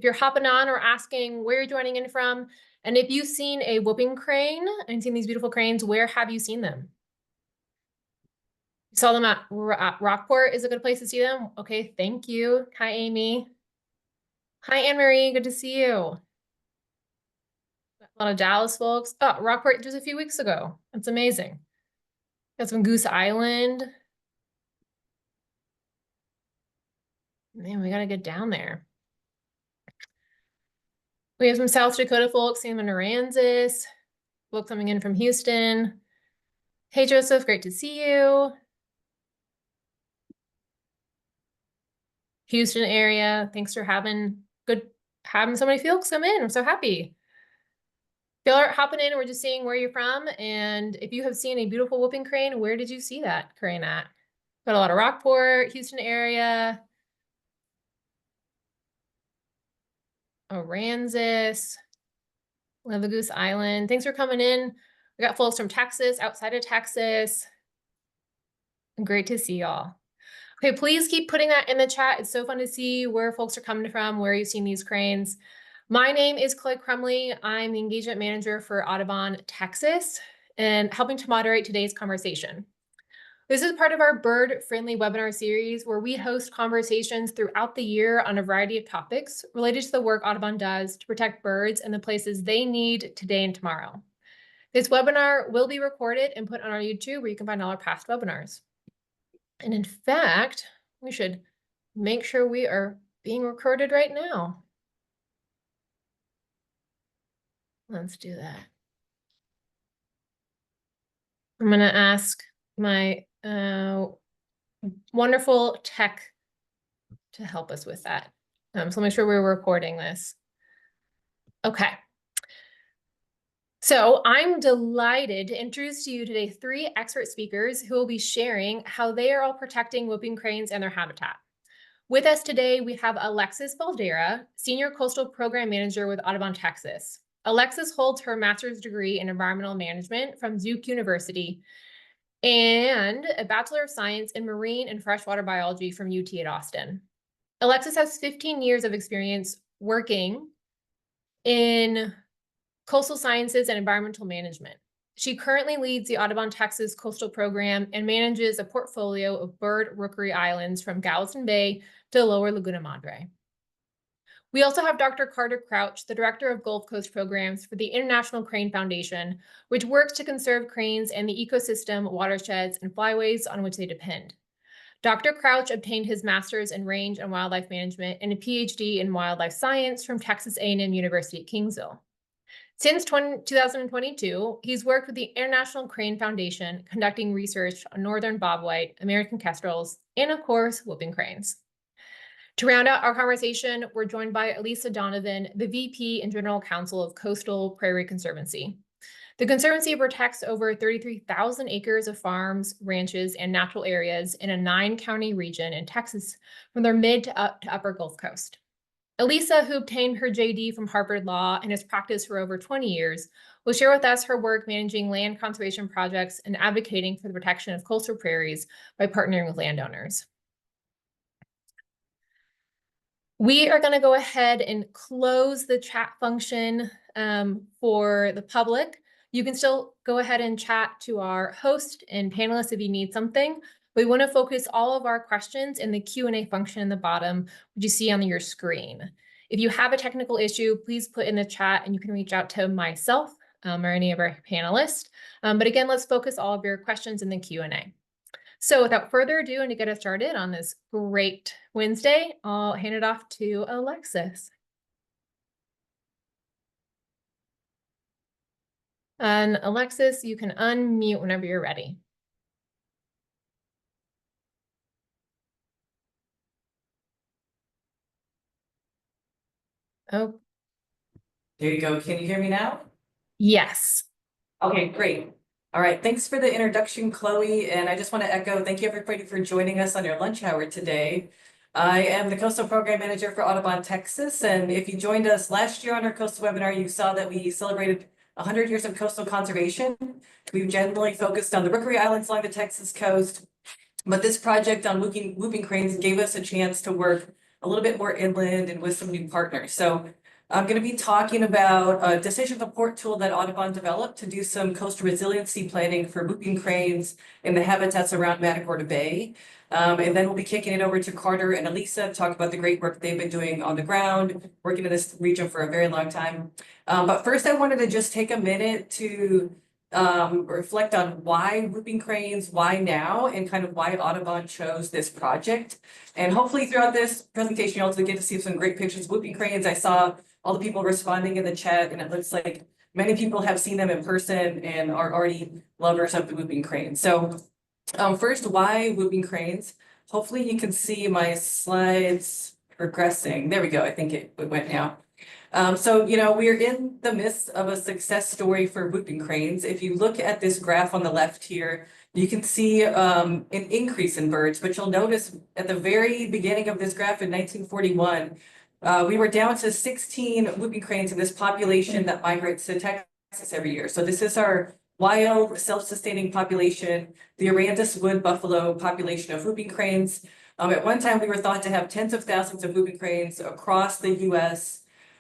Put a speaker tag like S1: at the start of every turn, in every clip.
S1: If you're hopping on or asking where you're joining in from, and if you've seen a whooping crane and seen these beautiful cranes, where have you seen them? You saw them at Rockport is a good place to see them. Okay, thank you. Hi, Amy. Hi, Anne-Marie, good to see you. A lot of Dallas folks. Oh, Rockport just a few weeks ago. That's amazing. Got some Goose Island. Man, we gotta get down there. We have some South Dakota folks, Sam and Aransas. Folks coming in from Houston. Hey, Joseph, great to see you. Houston area, thanks for having so many folks come in. I'm so happy. If y'all are hopping in, we're just seeing where you're from. And if you have seen a beautiful whooping crane, where did you see that crane at? Got a lot of Rockport, Houston area. Aransas. Love the Goose Island. Thanks for coming in. We got folks from Texas, outside of Texas. Great to see y'all. Okay, please keep putting that in the chat. It's so fun to see where folks are coming from, where you've seen these cranes. My name is Clay Crumley. I'm the engagement manager for Audubon, Texas, and helping to moderate today's conversation. This is part of our bird-friendly webinar series where we host conversations throughout the year on a variety of topics related to the work Audubon does to protect birds and the places they need today and tomorrow. This webinar will be recorded and put on our YouTube where you can find all our past webinars. And in fact, we should make sure we are being recorded right now. Let's do that. I'm going to ask my wonderful tech to help us with that. So make sure we're recording this. Okay. So I'm delighted to introduce to you today 3 expert speakers who will be sharing how they are all protecting whooping cranes and their habitat. With us today, we have Alexis Baldera, Senior Coastal Program Manager with Audubon, Texas. Alexis holds her master's degree in environmental management from Duke University and a Bachelor of Science in Marine and Freshwater Biology from UT at Austin. Alexis has 15 years of experience working in coastal sciences and environmental management. She currently leads the Audubon, Texas Coastal Program and manages a portfolio of bird rookery islands from Galveston Bay to Lower Laguna Madre. We also have Dr. Carter Crouch, the Director of Gulf Coast Programs for the International Crane Foundation, which works to conserve cranes and the ecosystem, watersheds, and flyways on which they depend. Dr. Crouch obtained his master's in range and wildlife management and a PhD in wildlife science from Texas A&M University at Kingsville. Since 2022, he's worked with the International Crane Foundation, conducting research on northern bobwhite, American kestrels, and of course, whooping cranes. To round out our conversation, we're joined by Elisa Donovan, the VP and General Counsel of Coastal Prairie Conservancy. The Conservancy protects over 33,000 acres of farms, ranches, and natural areas in a 9-county region in Texas from their mid to upper Gulf Coast. Elisa, who obtained her JD from Harvard Law and has practiced for over 20 years, will share with us her work managing land conservation projects and advocating for the protection of coastal prairies by partnering with landowners. We are going to go ahead and close the chat function for the public. You can still go ahead and chat to our host and panelists if you need something. We want to focus all of our questions in the Q&A function in the bottom, which you see on your screen. If you have a technical issue, please put in the chat and you can reach out to myself or any of our panelists. But again, let's focus all of your questions in the Q&A. So without further ado, and to get us started on this great Wednesday, I'll hand it off to Alexis. And Alexis, you can unmute whenever you're ready. Oh.
S2: There you go. Can you hear me now?
S1: Yes.
S2: Okay, great. All right. Thanks for the introduction, Chloe. And I just want to echo, thank you everybody for joining us on your lunch hour today. I am the Coastal Program Manager for Audubon, Texas. And if you joined us last year on our coastal webinar, you saw that we celebrated 100 years of coastal conservation. We've generally focused on the rookery islands along the Texas coast. But this project on whooping cranes gave us a chance to work a little bit more inland and with some new partners. So I'm going to be talking about a decision support tool that Audubon developed to do some coastal resiliency planning for whooping cranes in the habitats around Matagorda Bay. And then we'll be kicking it over to Carter and Elisa to talk about the great work they've been doing on the ground, working in this region for a very long time. But first, I wanted to just take a minute to reflect on why whooping cranes, why now, and kind of why Audubon chose this project. And hopefully throughout this presentation, you also get to see some great pictures of whooping cranes. I saw all the people responding in the chat, and it looks like many people have seen them in person and are already lovers of the whooping crane. So first, why whooping cranes? Hopefully you can see my slides progressing. There we go. I think it went now. So, we're in the midst of a success story for whooping cranes. If you look at this graph on the left here, you can see an increase in birds, but you'll notice at the very beginning of this graph in 1941, we were down to 16 whooping cranes in this population that migrates to Texas every year. So this is our wild, self-sustaining population, the Arandis wood buffalo population of whooping cranes. At one time, we were thought to have tens of thousands of whooping cranes across the U.S.,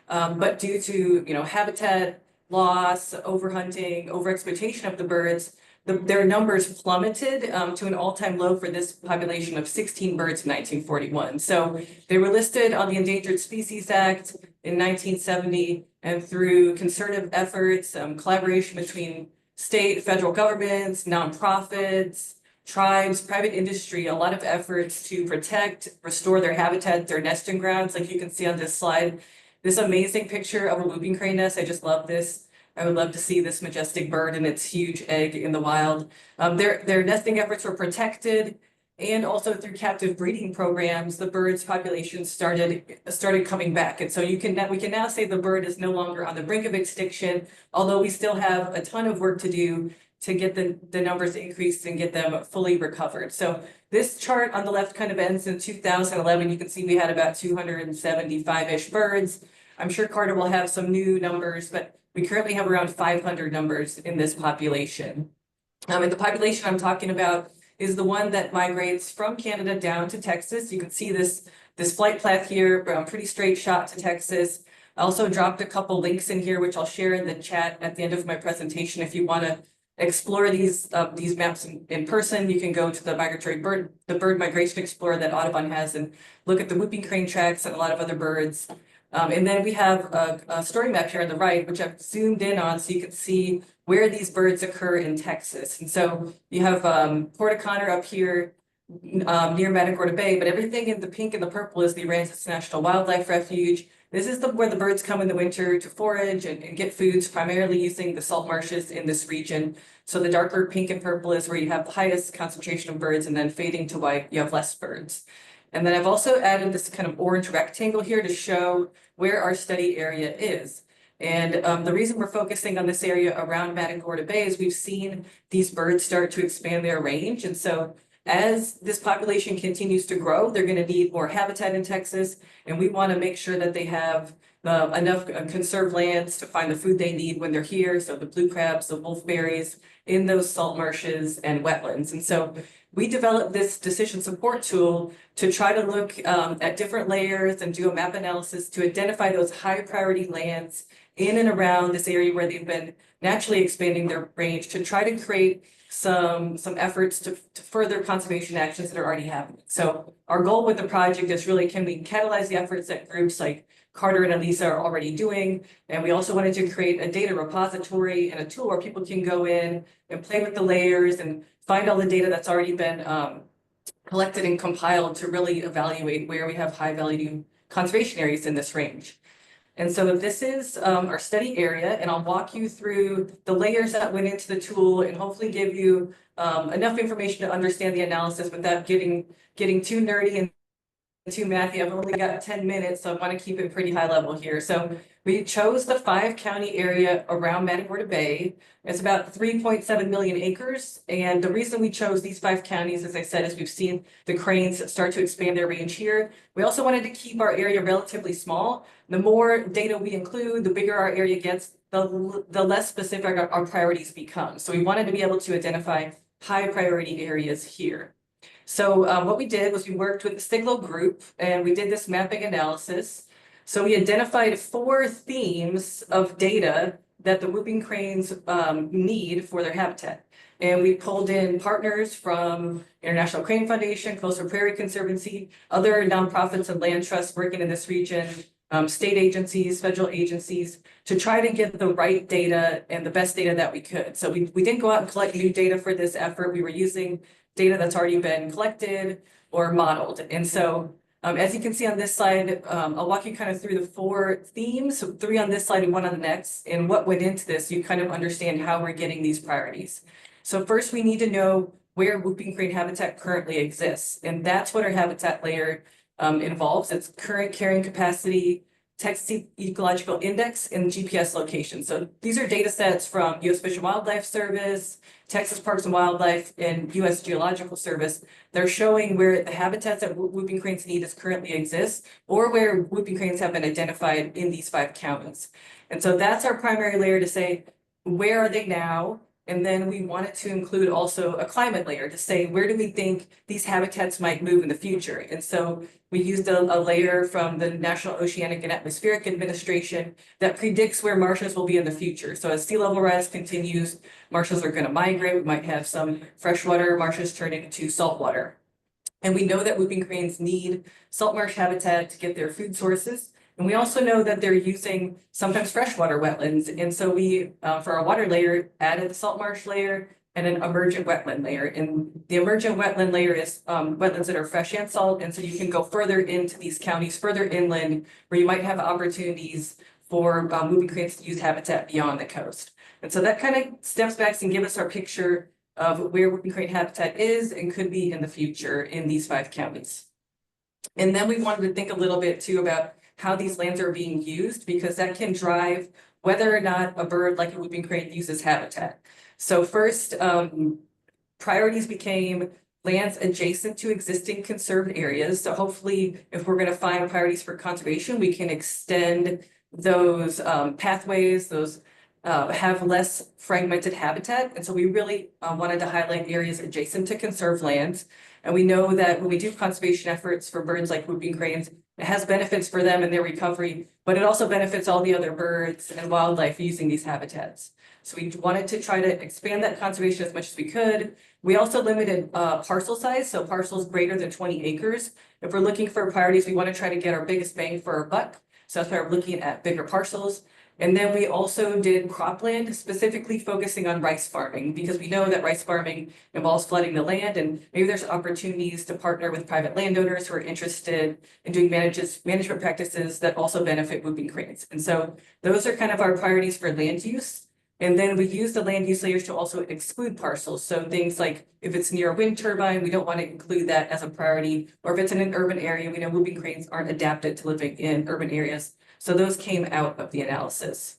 S2: but due to, habitat loss, overhunting, overexploitation of the birds, their numbers plummeted to an all-time low for this population of 16 birds in 1941. So they were listed on the Endangered Species Act in 1970, and through concerted efforts, collaboration between state, federal governments, nonprofits, tribes, private industry, a lot of efforts to protect, restore their habitat, their nesting grounds, like you can see on this slide. This amazing picture of a whooping crane nest, I just love this. I would love to see this majestic bird and its huge egg in the wild. Their nesting efforts were protected, and also through captive breeding programs, the bird's population started coming back. And so we can now say the bird is no longer on the brink of extinction, although we still have a ton of work to do to get the numbers increased and get them fully recovered. So this chart on the left kind of ends in 2011. You can see we had about 275-ish birds. I'm sure Carter will have some new numbers, but we currently have around 500 numbers in this population. And the population I'm talking about is the one that migrates from Canada down to Texas. You can see this flight path here, pretty straight shot to Texas. I also dropped a couple links in here, which I'll share in the chat at the end of my presentation. If you want to explore these maps in person, you can go to the bird migration explorer that Audubon has and look at the whooping crane tracks and a lot of other birds. And then we have a story map here on the right, which I've zoomed in on so you can see where these birds occur in Texas. And so you have Port O'Connor up here near Matagorda Bay, but everything in the pink and the purple is the Arandis National Wildlife Refuge. This is where the birds come in the winter to forage and get foods, primarily using the salt marshes in this region. So the darker pink and purple is where you have the highest concentration of birds, and then fading to white, you have less birds. And then I've also added this kind of orange rectangle here to show where our study area is. And the reason we're focusing on this area around Matagorda Bay is we've seen these birds start to expand their range. And so as this population continues to grow, they're going to need more habitat in Texas. And we want to make sure that they have enough conserved lands to find the food they need when they're here. So the blue crabs, the wolfberries in those salt marshes and wetlands. And so we developed this decision support tool to try to look at different layers and do a map analysis to identify those high priority lands in and around this area where they've been naturally expanding their range, to try to create some efforts to further conservation actions that are already happening. So our goal with the project is really, can we catalyze the efforts that groups like Carter and Elisa are already doing? And we also wanted to create a data repository and a tool where people can go in and play with the layers and find all the data that's already been collected and compiled to really evaluate where we have high value conservation areas in this range. And so this is our study area, and I'll walk you through the layers that went into the tool and hopefully give you enough information to understand the analysis without getting too nerdy and too mathy. I've only got 10 minutes, so I want to keep it pretty high level here. So we chose the 5-county area around Matagorda Bay. It's about 3.7 million acres. And the reason we chose these 5 counties, as I said, is we've seen the cranes start to expand their range here. We also wanted to keep our area relatively small. The more data we include, the bigger our area gets, the less specific our priorities become. So we wanted to be able to identify high priority areas here. So what we did was we worked with the Stiglo group and we did this mapping analysis. So we identified 4 themes of data that the whooping cranes need for their habitat. And we pulled in partners from International Crane Foundation, Coastal Prairie Conservancy, other nonprofits and land trusts working in this region, state agencies, federal agencies, to try to get the right data and the best data that we could. So we didn't go out and collect new data for this effort. We were using data that's already been collected or modeled. And so as you can see on this slide, I'll walk you kind of through the 4 themes, so 3 on this slide and 1 on the next. And what went into this, you kind of understand how we're getting these priorities. So first, we need to know where whooping crane habitat currently exists. And that's what our habitat layer involves. It's current carrying capacity, Texas Ecological Index, and GPS location. So these are data sets from U.S. Fish and Wildlife Service, Texas Parks and Wildlife, and U.S. Geological Service. They're showing where the habitats that whooping cranes need currently exist, or where whooping cranes have been identified in these 5 counties. And so that's our primary layer to say, where are they now? And then we wanted to include also a climate layer to say, where do we think these habitats might move in the future? And so we used a layer from the National Oceanic and Atmospheric Administration that predicts where marshes will be in the future. So as sea level rise continues, marshes are going to migrate. We might have some freshwater marshes turn into saltwater. And we know that whooping cranes need salt marsh habitat to get their food sources. And we also know that they're using sometimes freshwater wetlands. And so we, for our water layer, added the salt marsh layer and an emergent wetland layer. And the emergent wetland layer is wetlands that are fresh and salt. And so you can go further into these counties, further inland, where you might have opportunities for whooping cranes to use habitat beyond the coast. And so that kind of steps back and gives us our picture of where whooping crane habitat is and could be in the future in these 5 counties. And then we wanted to think a little bit too about how these lands are being used, because that can drive whether or not a bird like a whooping crane uses habitat. So first, priorities became lands adjacent to existing conserved areas. So hopefully, if we're going to find priorities for conservation, we can extend those pathways, those have less fragmented habitat. And so we really wanted to highlight areas adjacent to conserved lands. And we know that when we do conservation efforts for birds like whooping cranes, it has benefits for them and their recovery, but it also benefits all the other birds and wildlife using these habitats. So we wanted to try to expand that conservation as much as we could. We also limited parcel size, so parcels greater than 20 acres. If we're looking for priorities, we want to try to get our biggest bang for our buck. So that's why we're looking at bigger parcels. And then we also did cropland, specifically focusing on rice farming, because we know that rice farming involves flooding the land, and maybe there's opportunities to partner with private landowners who are interested in doing management practices that also benefit whooping cranes. And so those are kind of our priorities for land use. And then we use the land use layers to also exclude parcels. So things like if it's near a wind turbine, we don't want to include that as a priority. Or if it's in an urban area, we know whooping cranes aren't adapted to living in urban areas. So those came out of the analysis.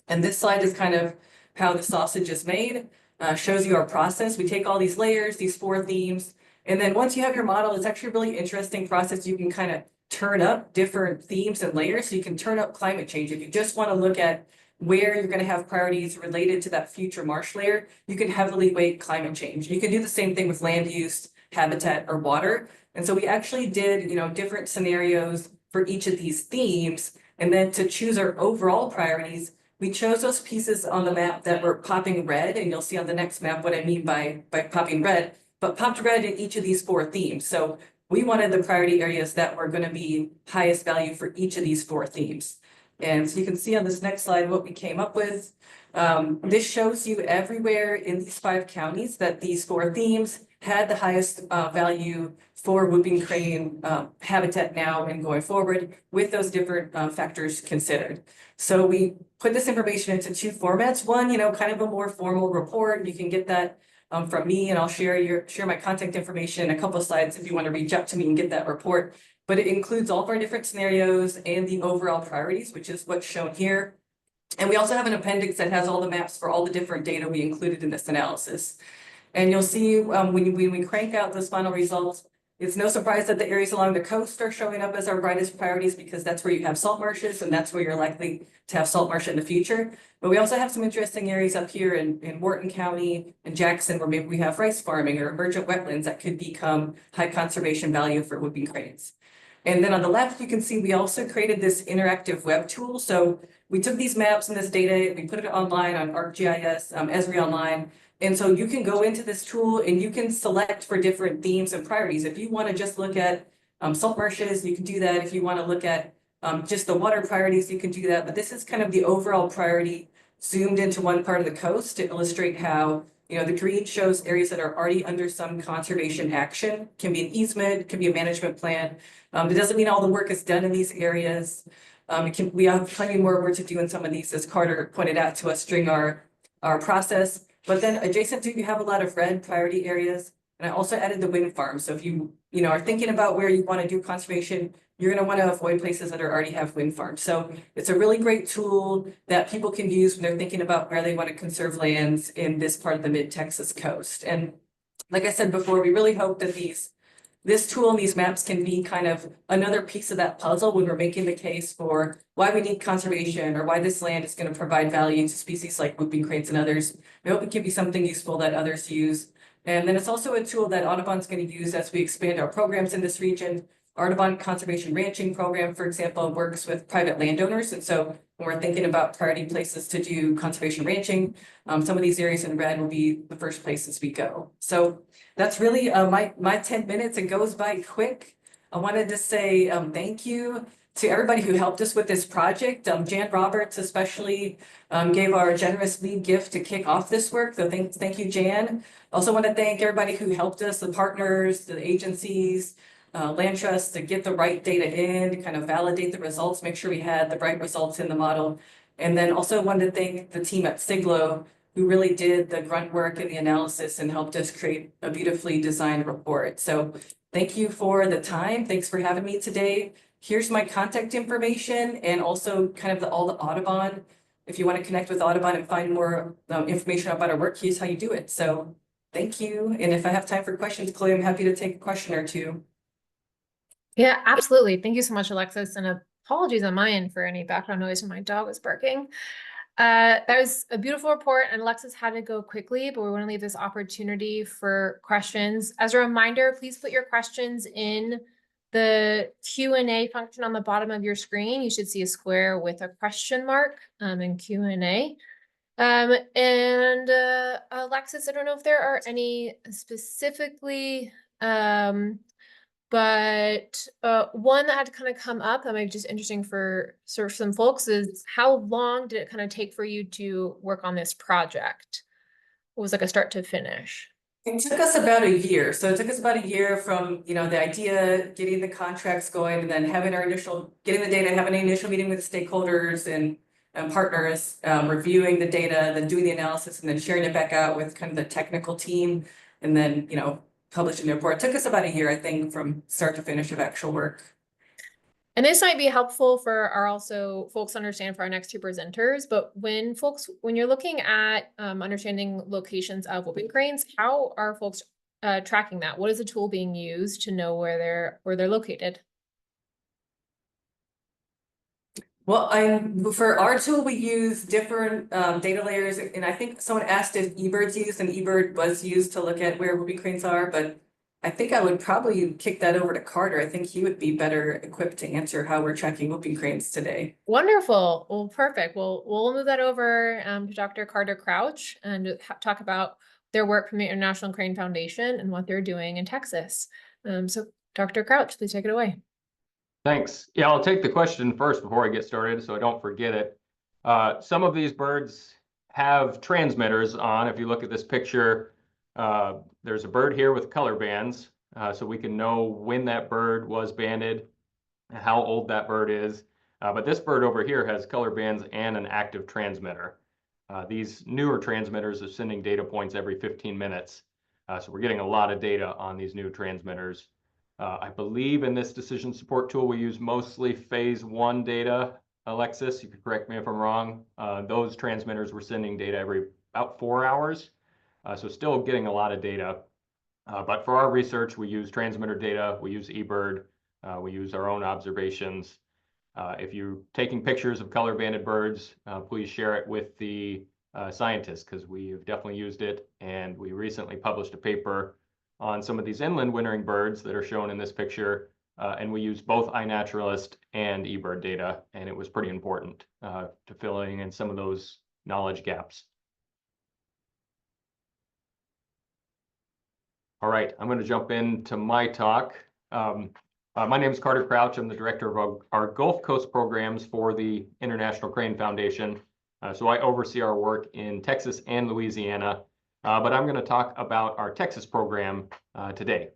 S2: And this slide is kind of how the sausage is made, shows you our process. We take all these layers, these 4 themes, and then once you have your model, it's actually a really interesting process. You can kind of turn up different themes and layers. So you can turn up climate change. If you just want to look at where you're going to have priorities related to that future marsh layer, you can heavily weight climate change. You can do the same thing with land use, habitat, or water. And so we actually did, different scenarios for each of these themes. And then to choose our overall priorities, we chose those pieces on the map that were popping red. And you'll see on the next map what I mean by popping red, but popped red in each of these 4 themes. So we wanted the priority areas that were going to be highest value for each of these 4 themes. And so you can see on this next slide what we came up with. This shows you everywhere in these 5 counties that these 4 themes had the highest value for whooping crane habitat now and going forward, with those different factors considered. So we put this information into 2 formats. One, kind of a more formal report. You can get that from me, and I'll share my contact information in a couple of slides if you want to reach out to me and get that report. But it includes all of our different scenarios and the overall priorities, which is what's shown here. And we also have an appendix that has all the maps for all the different data we included in this analysis. And you'll see when we crank out those final results, It's no surprise that the areas along the coast are showing up as our brightest priorities because that's where you have salt marshes and that's where you're likely to have salt marsh in the future. But we also have some interesting areas up here in Wharton County and Jackson where maybe we have rice farming or emergent wetlands that could become high conservation value for whooping cranes. And then on the left, you can see we also created this interactive web tool. So we took these maps and this data, we put it online on ArcGIS, Esri Online. And so you can go into this tool and you can select for different themes and priorities. If you want to just look at salt marshes, you can do that. If you want to look at just the water priorities, you can do that. But this is kind of the overall priority zoomed into one part of the coast to illustrate how, the green shows areas that are already under some conservation action, can be an easement, can be a management plan. It doesn't mean all the work is done in these areas. We have plenty more work to do in some of these, as Carter pointed out to us during our process. But then adjacent to, you have a lot of red priority areas. And I also added the wind farm. So if you are thinking about where you want to do conservation, you're going to want to avoid places that already have wind farms. So it's a really great tool that people can use when they're thinking about where they want to conserve lands in this part of the mid-Texas coast. And like I said before, we really hope that this tool and these maps can be kind of another piece of that puzzle when we're making the case for why we need conservation or why this land is going to provide value to species like whooping cranes and others. We hope it can be something useful that others use. And then it's also a tool that Audubon's going to use as we expand our programs in this region. Audubon Conservation Ranching Program, for example, works with private landowners. And so when we're thinking about priority places to do conservation ranching, some of these areas in red will be the first places we go. So that's really my 10 minutes. It goes by quick. I wanted to say thank you to everybody who helped us with this project. Jan Roberts especially gave our generous lead gift to kick off this work. So thank you, Jan. Also want to thank everybody who helped us, the partners, the agencies, land trusts, to get the right data in, to kind of validate the results, make sure we had the right results in the model. And then also wanted to thank the team at Siglo who really did the grunt work and the analysis and helped us create a beautifully designed report. So thank you for the time. Thanks for having me today. Here's my contact information and also kind of all the Audubon. If you want to connect with Audubon and find more information about our work, here's how you do it. So thank you. And if I have time for questions, Chloe, I'm happy to take a question or two.
S1: Yeah, absolutely. Thank you so much, Alexis. And apologies on my end for any background noise when my dog was barking. That was a beautiful report, and Alexis had to go quickly, but we want to leave this opportunity for questions. As a reminder, please put your questions in the Q&A function on the bottom of your screen. You should see a square with a question mark in Q&A. Alexis, I don't know if there are any specifically but one that had to kind of come up that might be just interesting for sort of some folks is how long did it kind of take for you to work on this project? What was like a start to finish?
S2: It took us about a year. So it took us about a year from, the idea, getting the contracts going, and then getting the data, having an initial meeting with stakeholders and partners, reviewing the data, then doing the analysis, and then sharing it back out with kind of the technical team, and then, publishing the report. It took us about a year, I think, from start to finish of actual work.
S1: And this might be helpful for our also folks to understand for our next two presenters, but when you're looking at understanding locations of whooping cranes, how are folks tracking that? What is the tool being used to know where they're located?
S2: Well, for our tool, we use different data layers, and I think someone asked if eBird's used, and eBird was used to look at where whooping cranes are, but I think I would probably kick that over to Carter. I think he would be better equipped to answer how we're tracking whooping cranes today.
S1: Wonderful. Well, perfect. We'll move that over to Dr. Carter Crouch and talk about their work from the International Crane Foundation and what they're doing in Texas. So Dr. Crouch, please take it away.
S3: Thanks. Yeah, I'll take the question first before I get started so I don't forget it. Some of these birds have transmitters on. If you look at this picture, there's a bird here with color bands, so we can know when that bird was banded, how old that bird is. But this bird over here has color bands and an active transmitter. These newer transmitters are sending data points every 15 minutes. So we're getting a lot of data on these new transmitters. I believe in this decision support tool, we use mostly phase 1 data. Alexis, you could correct me if I'm wrong. Those transmitters were sending data every about 4 hours. So still getting a lot of data. But for our research, we use transmitter data, we use eBird, we use our own observations. If you're taking pictures of color banded birds, please share it with the scientists, because we've definitely used it. And we recently published a paper on some of these inland wintering birds that are shown in this picture. And we used both iNaturalist and eBird data, and it was pretty important to filling in some of those knowledge gaps. All right, I'm going to jump into my talk. My name is Carter Crouch. I'm the director of our Gulf Coast programs for the International Crane Foundation. So I oversee our work in Texas and Louisiana, but I'm going to talk about our Texas program today.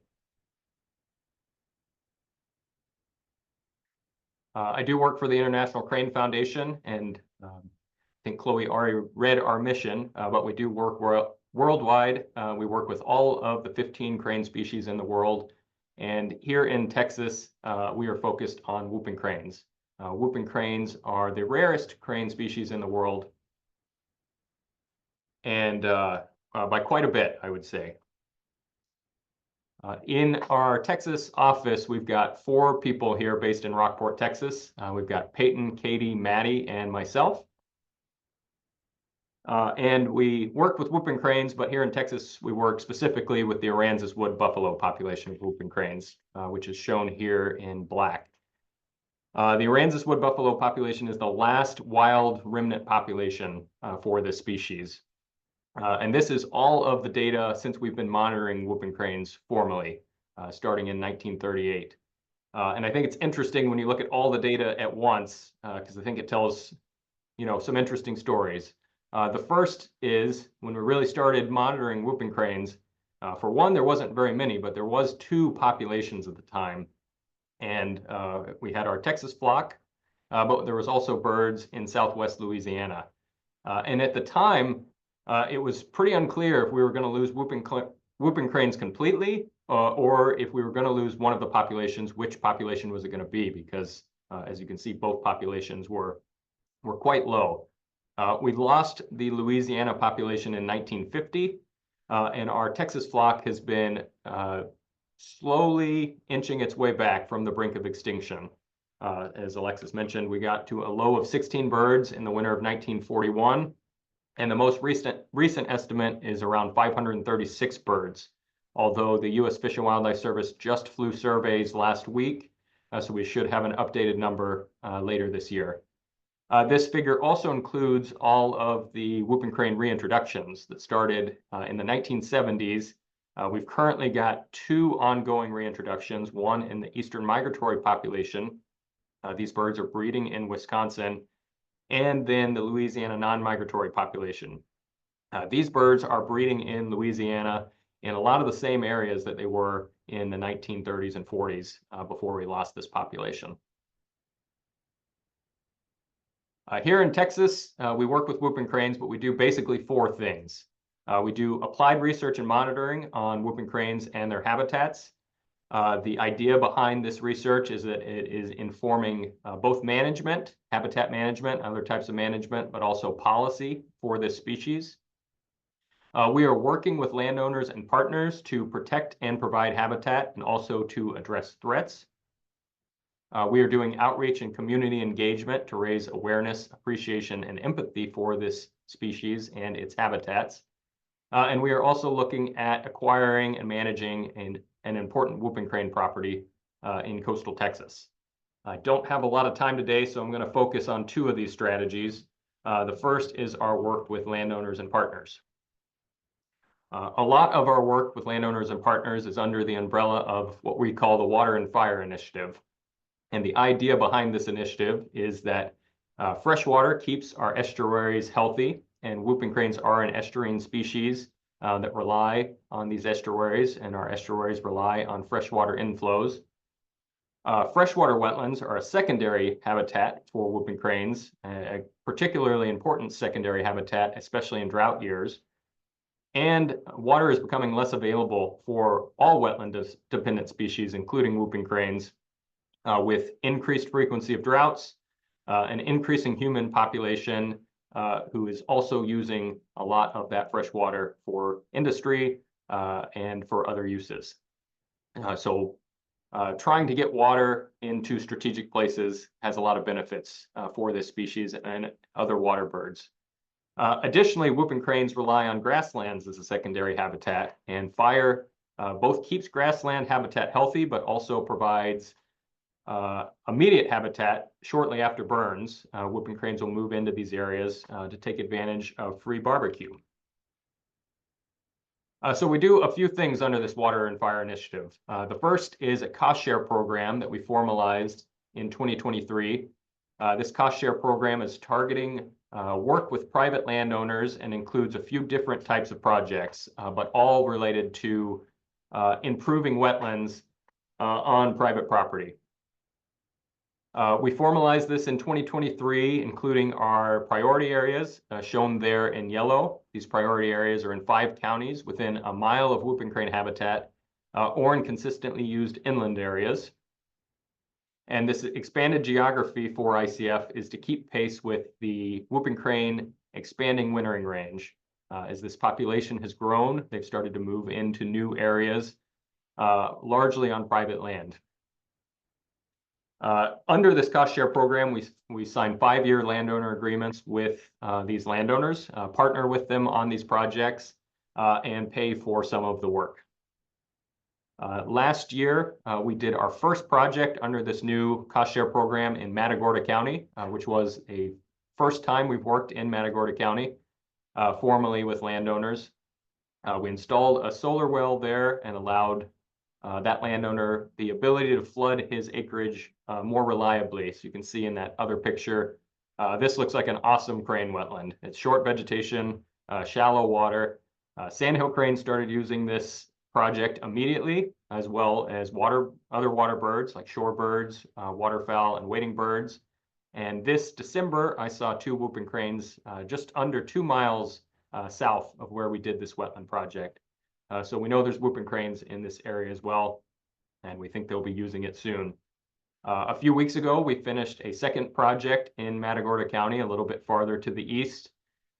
S3: I do work for the International Crane Foundation, and I think Chloe already read our mission, but we do work worldwide. We work with all of the 15 crane species in the world. And here in Texas, we are focused on whooping cranes. Whooping cranes are the rarest crane species in the world, and by quite a bit, I would say. In our Texas office, we've got 4 people here based in Rockport, Texas. We've got Peyton, Katie, Maddie, and myself. And we work with whooping cranes, but here in Texas, we work specifically with the Aransas wood buffalo population of whooping cranes, which is shown here in black. The Aransas wood buffalo population is the last wild remnant population for this species. And this is all of the data since we've been monitoring whooping cranes formally, starting in 1938. And I think it's interesting when you look at all the data at once, because I think it tells, some interesting stories. The first is when we really started monitoring whooping cranes. For one, there wasn't very many, but there was 2 populations at the time. And we had our Texas flock, but there was also birds in Southwest Louisiana. And at the time, it was pretty unclear if we were going to lose whooping cranes completely, or if we were going to lose one of the populations, which population was it going to be? Because as you can see, both populations were quite low. We lost the Louisiana population in 1950, and our Texas flock has been slowly inching its way back from the brink of extinction. As Alexis mentioned, we got to a low of 16 birds in the winter of 1941. And the most recent estimate is around 536 birds, although the U.S. Fish and Wildlife Service just flew surveys last week, so we should have an updated number later this year. This figure also includes all of the whooping crane reintroductions that started in the 1970s. We've currently got 2 ongoing reintroductions, one in the eastern migratory population. These birds are breeding in Wisconsin, and then the Louisiana non-migratory population. These birds are breeding in Louisiana in a lot of the same areas that they were in the 1930s and 40s before we lost this population. Here in Texas, we work with whooping cranes, but we do basically 4 things. We do applied research and monitoring on whooping cranes and their habitats. The idea behind this research is that it is informing both management, habitat management, other types of management, but also policy for this species. We are working with landowners and partners to protect and provide habitat and also to address threats. We are doing outreach and community engagement to raise awareness, appreciation, and empathy for this species and its habitats. And we are also looking at acquiring and managing an important whooping crane property in coastal Texas. I don't have a lot of time today, so I'm going to focus on 2 of these strategies. The first is our work with landowners and partners. A lot of our work with landowners and partners is under the umbrella of what we call the Water and Fire Initiative. And the idea behind this initiative is that freshwater keeps our estuaries healthy, and whooping cranes are an estuarine species that rely on these estuaries, and our estuaries rely on freshwater inflows. Freshwater wetlands are a secondary habitat for whooping cranes, a particularly important secondary habitat, especially in drought years. And water is becoming less available for all wetland-dependent species, including whooping cranes, with increased frequency of droughts, an increasing human population who is also using a lot of that fresh water for industry, and for other uses. Trying to get water into strategic places has a lot of benefits for this species and other water birds. Additionally, whooping cranes rely on grasslands as a secondary habitat, and fire both keeps grassland habitat healthy, but also provides immediate habitat shortly after burns. Whooping cranes will move into these areas to take advantage of free barbecue. So we do a few things under this Water and Fire Initiative. The first is a cost share program that we formalized in 2023. This cost share program is targeting work with private landowners and includes a few different types of projects, but all related to improving wetlands on private property. We formalized this in 2023, including our priority areas shown there in yellow. These priority areas are in 5 counties within a mile of whooping crane habitat or in consistently used inland areas. And this expanded geography for ICF is to keep pace with the whooping crane expanding wintering range. As this population has grown, they've started to move into new areas, largely on private land. Under this cost share program, we signed 5-year landowner agreements with these landowners, partner with them on these projects, and pay for some of the work. Last year, we did our first project under this new cost share program in Matagorda County, which was a first time we've worked in Matagorda County, formally with landowners. We installed a solar well there and allowed that landowner the ability to flood his acreage more reliably. So you can see in that other picture, this looks like an awesome crane wetland. It's short vegetation, shallow water. Sandhill cranes started using this project immediately, as well as other water birds like shorebirds, waterfowl, and wading birds. And this December, I saw 2 whooping cranes just under 2 miles south of where we did this wetland project. So we know there's whooping cranes in this area as well, and we think they'll be using it soon. A few weeks ago, we finished a second project in Matagorda County, a little bit farther to the east,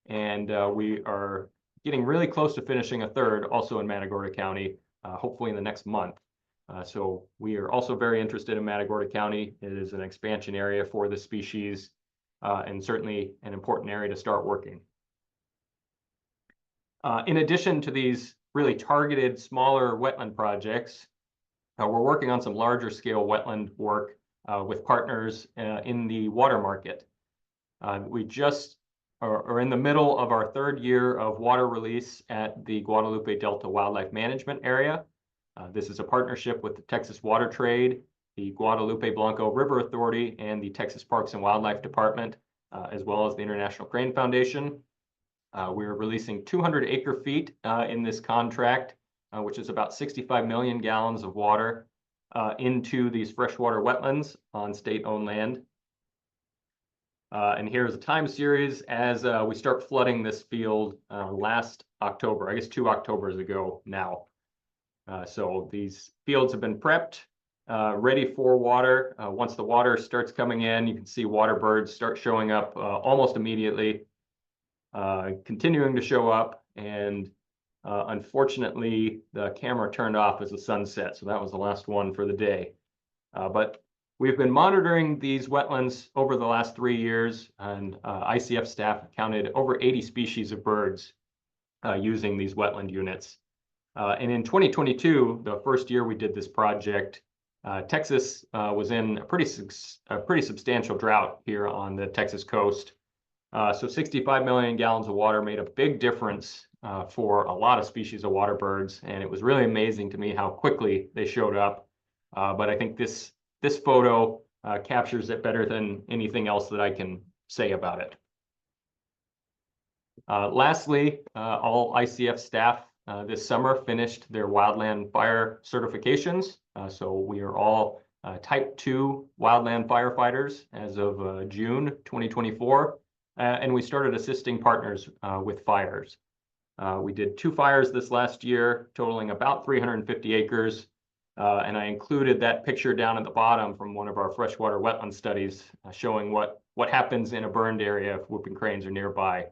S3: and we are getting really close to finishing a third, also in Matagorda County, hopefully in the next month. So we are also very interested in Matagorda County. It is an expansion area for the species, and certainly an important area to start working. In addition to these really targeted smaller wetland projects, we're working on some larger scale wetland work with partners in the water market. We just are in the middle of our 3rd year of water release at the Guadalupe Delta Wildlife Management Area. This is a partnership with the Texas Water Trade, the Guadalupe Blanco River Authority, and the Texas Parks and Wildlife Department, as well as the International Crane Foundation. We're releasing 200 acre-feet in this contract, which is about 65 million gallons of water into these freshwater wetlands on state-owned land. And here's a time series as we start flooding this field last October, I guess 2 Octobers ago now. So these fields have been prepped, ready for water. Once the water starts coming in, you can see water birds start showing up almost immediately, continuing to show up, and unfortunately, the camera turned off as the sun set, so that was the last one for the day. But we've been monitoring these wetlands over the last 3 years, and ICF staff counted over 80 species of birds using these wetland units. And in 2022, the first year we did this project, Texas was in a pretty substantial drought here on the Texas coast. So 65 million gallons of water made a big difference for a lot of species of water birds, and it was really amazing to me how quickly they showed up. But I think this photo captures it better than anything else that I can say about it. Lastly, all ICF staff this summer finished their wildland fire certifications. So we are all Type 2 wildland firefighters as of June 2024. And we started assisting partners with fires. We did 2 fires this last year, totaling about 350 acres. And I included that picture down at the bottom from one of our freshwater wetland studies, showing what happens in a burned area if whooping cranes are nearby.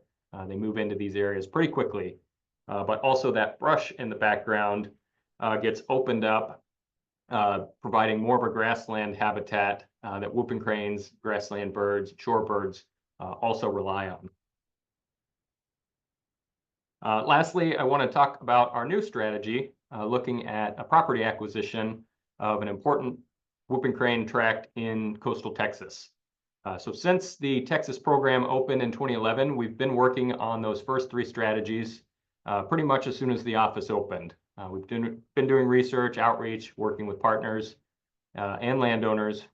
S3: They move into these areas pretty quickly. but also that brush in the background gets opened up, providing more of a grassland habitat that whooping cranes, grassland birds, shorebirds also rely on. Lastly, I want to talk about our new strategy, looking at a property acquisition of an important whooping crane tract in coastal Texas. So since the Texas program opened in 2011, we've been working on those first three strategies pretty much as soon as the office opened. We've been doing research, outreach, working with partners and landowners.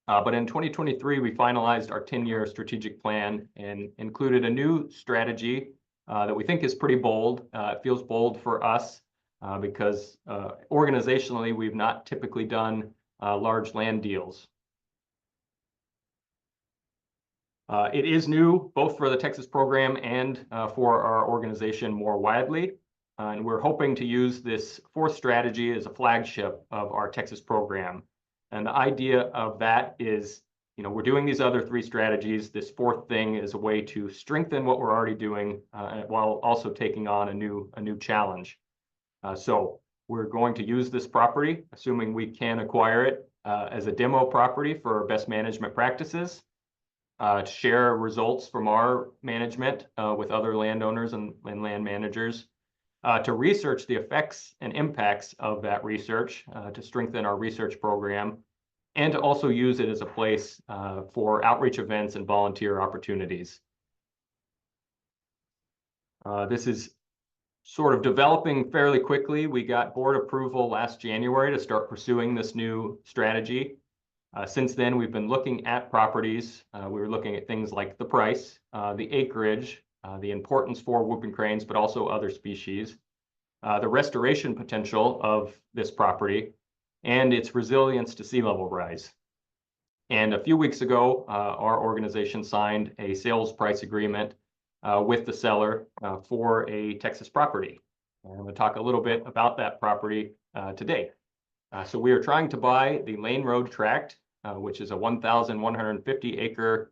S3: But in 2023, we finalized our 10-year strategic plan and included a new strategy that we think is pretty bold. It feels bold for us because organizationally, we've not typically done large land deals. It is new, both for the Texas program and for our organization more widely. And we're hoping to use this fourth strategy as a flagship of our Texas program. And the idea of that is, we're doing these other three strategies. This fourth thing is a way to strengthen what we're already doing while also taking on a new challenge. So we're going to use this property, assuming we can acquire it as a demo property for best management practices, to share results from our management with other landowners and land managers, to research the effects and impacts of that research to strengthen our research program, and to also use it as a place for outreach events and volunteer opportunities. This is sort of developing fairly quickly. We got board approval last January to start pursuing this new strategy. Since then, we've been looking at properties. We were looking at things like the price, the acreage, the importance for whooping cranes, but also other species, the restoration potential of this property, and its resilience to sea level rise. And a few weeks ago, our organization signed a sales price agreement with the seller for a Texas property. And I'm going to talk a little bit about that property today. So we are trying to buy the Lane Road tract, which is a 1,150 acre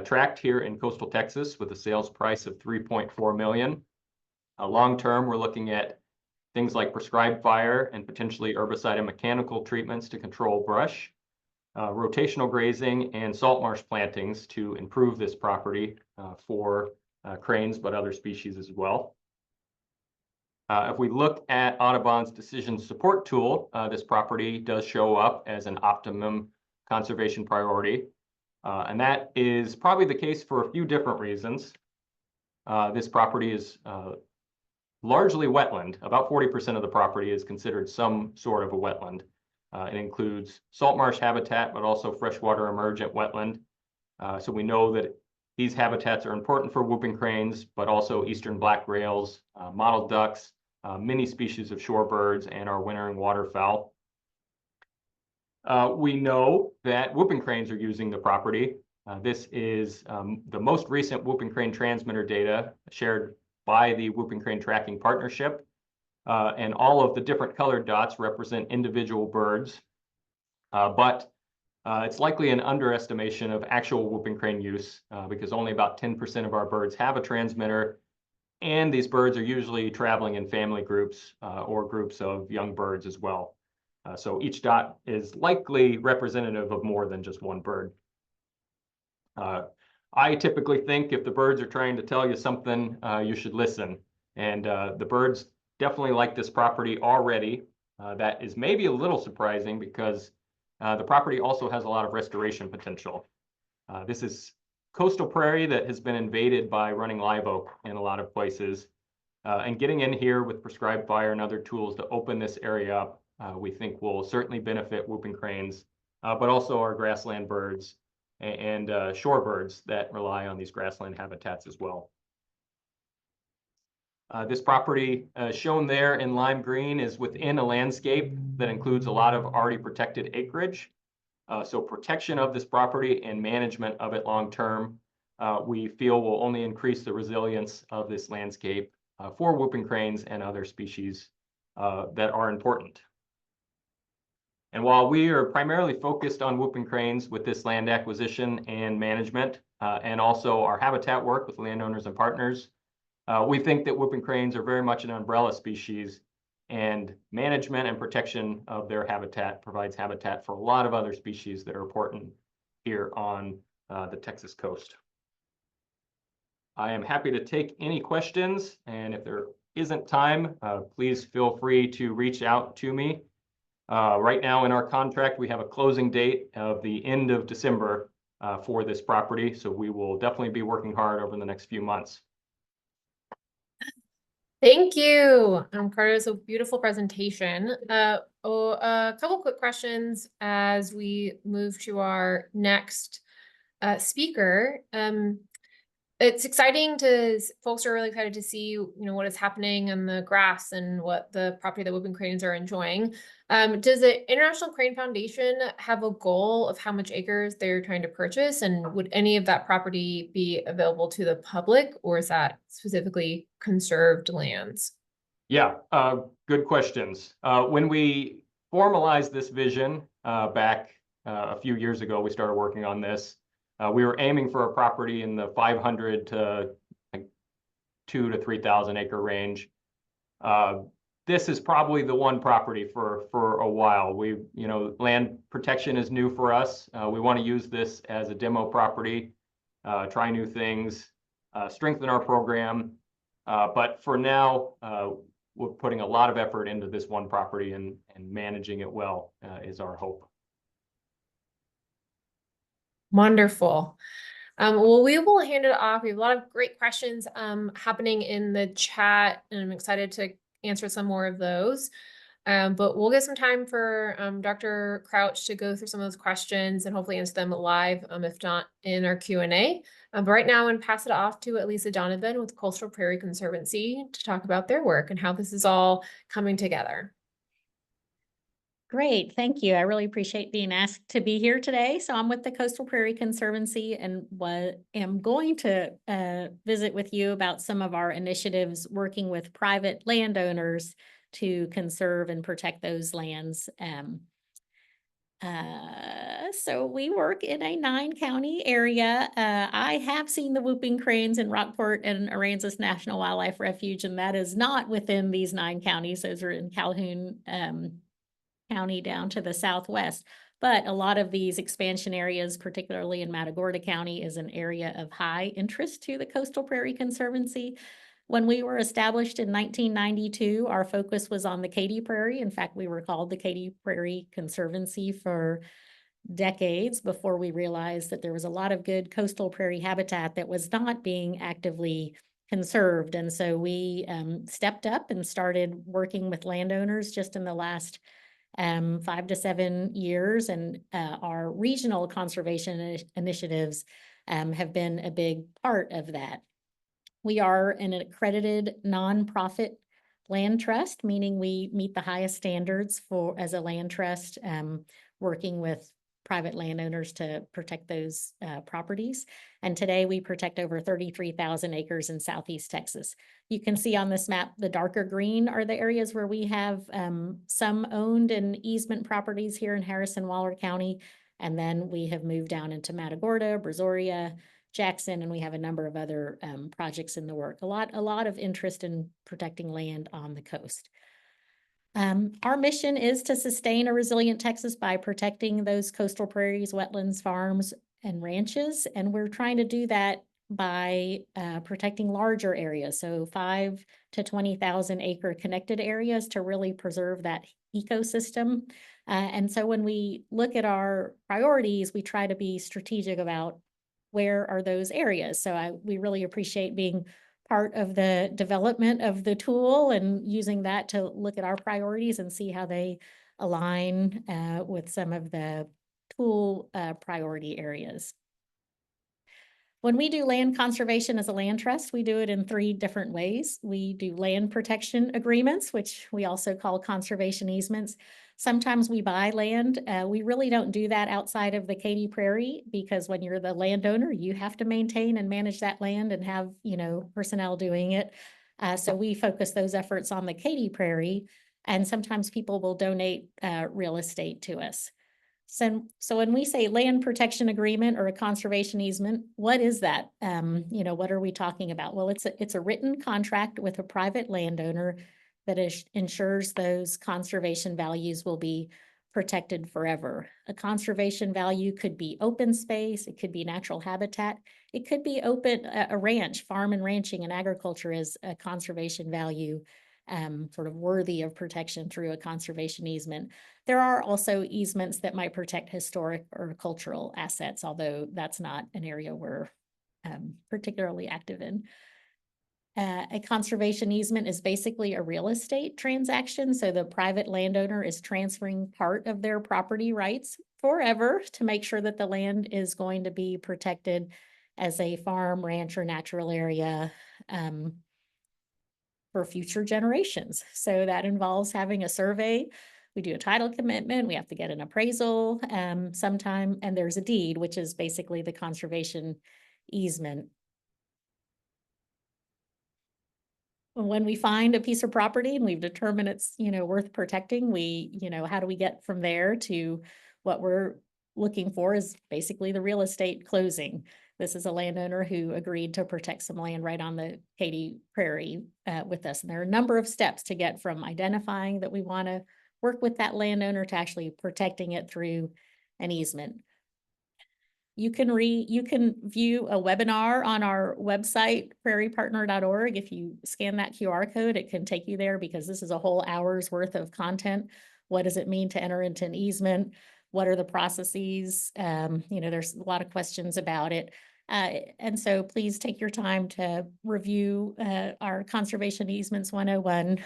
S3: tract here in coastal Texas with a sales price of $3.4 million. Long term, we're looking at things like prescribed fire and potentially herbicide and mechanical treatments to control brush, rotational grazing, and salt marsh plantings to improve this property for cranes, but other species as well. If we look at Audubon's decision support tool, this property does show up as an optimum conservation priority. And that is probably the case for a few different reasons. This property is largely wetland. About 40% of the property is considered some sort of a wetland. It includes salt marsh habitat, but also freshwater emergent wetland. So we know that these habitats are important for whooping cranes, but also eastern black rails, mottled ducks, many species of shorebirds, and our wintering waterfowl. We know that whooping cranes are using the property. This is the most recent whooping crane transmitter data shared by the Whooping Crane Tracking Partnership. And all of the different colored dots represent individual birds. But it's likely an underestimation of actual whooping crane use because only about 10% of our birds have a transmitter. And these birds are usually traveling in family groups or groups of young birds as well. So each dot is likely representative of more than just one bird. I typically think if the birds are trying to tell you something, you should listen. And the birds definitely like this property already. That is maybe a little surprising because the property also has a lot of restoration potential. This is coastal prairie that has been invaded by running live oak in a lot of places. And getting in here with prescribed fire and other tools to open this area up, we think will certainly benefit whooping cranes, but also our grassland birds and shorebirds that rely on these grassland habitats as well. This property shown there in lime green is within a landscape that includes a lot of already protected acreage. So protection of this property and management of it long term, we feel will only increase the resilience of this landscape for whooping cranes and other species that are important. And while we are primarily focused on whooping cranes with this land acquisition and management, and also our habitat work with landowners and partners, We think that whooping cranes are very much an umbrella species, and management and protection of their habitat provides habitat for a lot of other species that are important here on the Texas coast. I am happy to take any questions, and if there isn't time, please feel free to reach out to me. Right now in our contract, we have a closing date of the end of December for this property, so we will definitely be working hard over the next few months.
S1: Thank you, Carter. It's a beautiful presentation. A couple quick questions as we move to our next speaker. It's exciting folks are really excited to see, what is happening in the grass and what the property that whooping cranes are enjoying. Does the International Crane Foundation have a goal of how much acres they're trying to purchase? And would any of that property be available to the public, or is that specifically conserved lands?
S3: Yeah, good questions. When we formalized this vision back a few years ago, we started working on this. We were aiming for a property in the 500 to like 2,000 to 3,000 acre range. This is probably the one property for a while. Land protection is new for us. We want to use this as a demo property, try new things, strengthen our program. But for now, we're putting a lot of effort into this one property and managing it well is our hope.
S1: Wonderful. Well, we will hand it off. We have a lot of great questions happening in the chat, and I'm excited to answer some more of those. But we'll get some time for Dr. Crouch to go through some of those questions and hopefully answer them live, if not in our Q&A. But right now, I'm going to pass it off to Elisa Donovan with Coastal Prairie Conservancy to talk about their work and how this is all coming together.
S4: Great, thank you. I really appreciate being asked to be here today. So I'm with the Coastal Prairie Conservancy and am going to visit with you about some of our initiatives working with private landowners to conserve and protect those lands. So we work in a 9-county area. I have seen the whooping cranes in Rockport and Aransas National Wildlife Refuge, and that is not within these 9 counties. Those are in Calhoun County down to the southwest. But a lot of these expansion areas, particularly in Matagorda County, is an area of high interest to the Coastal Prairie Conservancy. When we were established in 1992, our focus was on the Katy Prairie. In fact, we were called the Katy Prairie Conservancy for decades before we realized that there was a lot of good coastal prairie habitat that was not being actively conserved. And so we stepped up and started working with landowners just in the last 5 to 7 years, and our regional conservation initiatives have been a big part of that. We are an accredited nonprofit land trust, meaning we meet the highest standards as a land trust, working with private landowners to protect those properties. And today we protect over 33,000 acres in Southeast Texas. You can see on this map, the darker green are the areas where we have some owned and easement properties here in Harrison, Waller County. And then we have moved down into Matagorda, Brazoria, Jackson, and we have a number of other projects in the work. A lot of interest in protecting land on the coast. Our mission is to sustain a resilient Texas by protecting those coastal prairies, wetlands, farms, and ranches. And we're trying to do that by protecting larger areas, so 5 to 20,000 acre connected areas to really preserve that ecosystem. And so when we look at our priorities, we try to be strategic about where are those areas. So we really appreciate being part of the development of the tool and using that to look at our priorities and see how they align with some of the tool priority areas. When we do land conservation as a land trust, we do it in 3 different ways. We do land protection agreements, which we also call conservation easements. Sometimes we buy land. We really don't do that outside of the Katy Prairie, because when you're the landowner, you have to maintain and manage that land and have, personnel doing it. So we focus those efforts on the Katy Prairie, and sometimes people will donate real estate to us. So when we say land protection agreement or a conservation easement, what is that? What are we talking about? Well, it's a written contract with a private landowner that ensures those conservation values will be protected forever. A conservation value could be open space, it could be natural habitat, it could be a ranch, farm and ranching and agriculture is a conservation value, sort of worthy of protection through a conservation easement. There are also easements that might protect historic or cultural assets, although that's not an area we're particularly active in. A conservation easement is basically a real estate transaction. So the private landowner is transferring part of their property rights forever to make sure that the land is going to be protected as a farm, ranch, or natural area for future generations. So that involves having a survey. We do a title commitment. We have to get an appraisal sometime, and there's a deed, which is basically the conservation easement. When we find a piece of property and we've determined it's, worth protecting, how do we get from there to what we're looking for is basically the real estate closing. This is a landowner who agreed to protect some land right on the Katy Prairie with us. And there are a number of steps to get from identifying that we want to work with that landowner to actually protecting it through an easement. You can view a webinar on our website, prairiepartner.org. If you scan that QR code, it can take you there because this is a whole hour's worth of content. What does it mean to enter into an easement? What are the processes? There's a lot of questions about it. And so please take your time to review our Conservation Easements 101.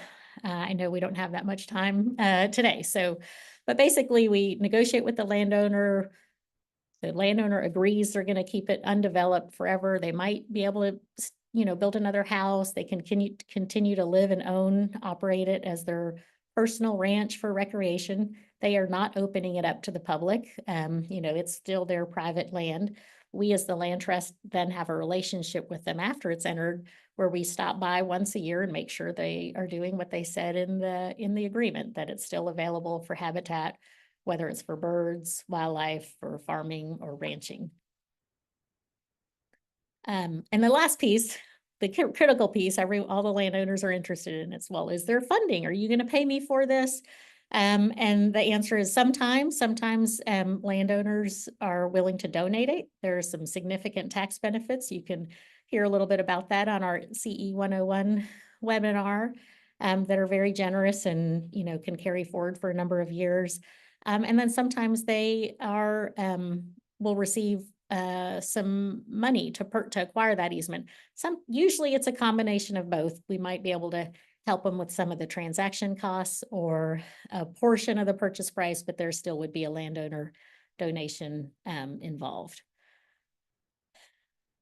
S4: I know we don't have that much time today. But basically we negotiate with the landowner. The landowner agrees they're going to keep it undeveloped forever. They might be able to, build another house. They can continue to live and operate it as their personal ranch for recreation. They are not opening it up to the public. It's still their private land. We as the land trust then have a relationship with them after it's entered, where we stop by once a year and make sure they are doing what they said in the agreement, that it's still available for habitat, whether it's for birds, wildlife, or farming or ranching. And the last piece, the critical piece, all the landowners are interested in is, well, is there funding? Are you going to pay me for this? And the answer is sometimes landowners are willing to donate it. There are some significant tax benefits. You can hear a little bit about that on our CE 101 webinar that are very generous and, can carry forward for a number of years. And then sometimes they will receive some money to acquire that easement. Usually it's a combination of both. We might be able to help them with some of the transaction costs or a portion of the purchase price, but there still would be a landowner donation involved.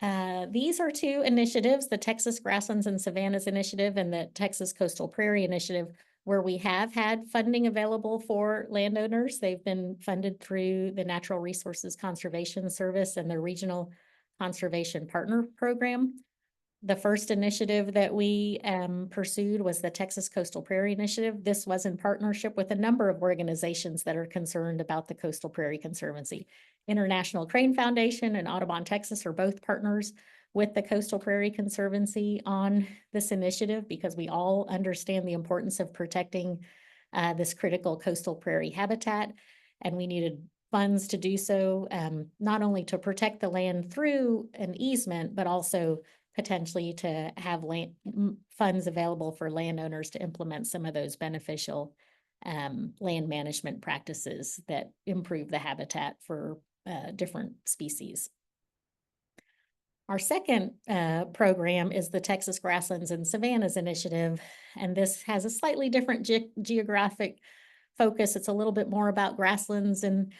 S4: These are two initiatives, the Texas Grasslands and Savannas Initiative and the Texas Coastal Prairie Initiative, where we have had funding available for landowners. They've been funded through the Natural Resources Conservation Service and the Regional Conservation Partner Program. The first initiative that we pursued was the Texas Coastal Prairie Initiative. This was in partnership with a number of organizations that are concerned about the Coastal Prairie Conservancy. International Crane Foundation and Audubon, Texas are both partners with the Coastal Prairie Conservancy on this initiative because we all understand the importance of protecting this critical coastal prairie habitat. And we needed funds to do so, not only to protect the land through an easement, but also potentially to have funds available for landowners to implement some of those beneficial land management practices that improve the habitat for different species. Our second program is the Texas Grasslands and Savannas Initiative, and this has a slightly different geographic focus. It's a little bit more about grasslands and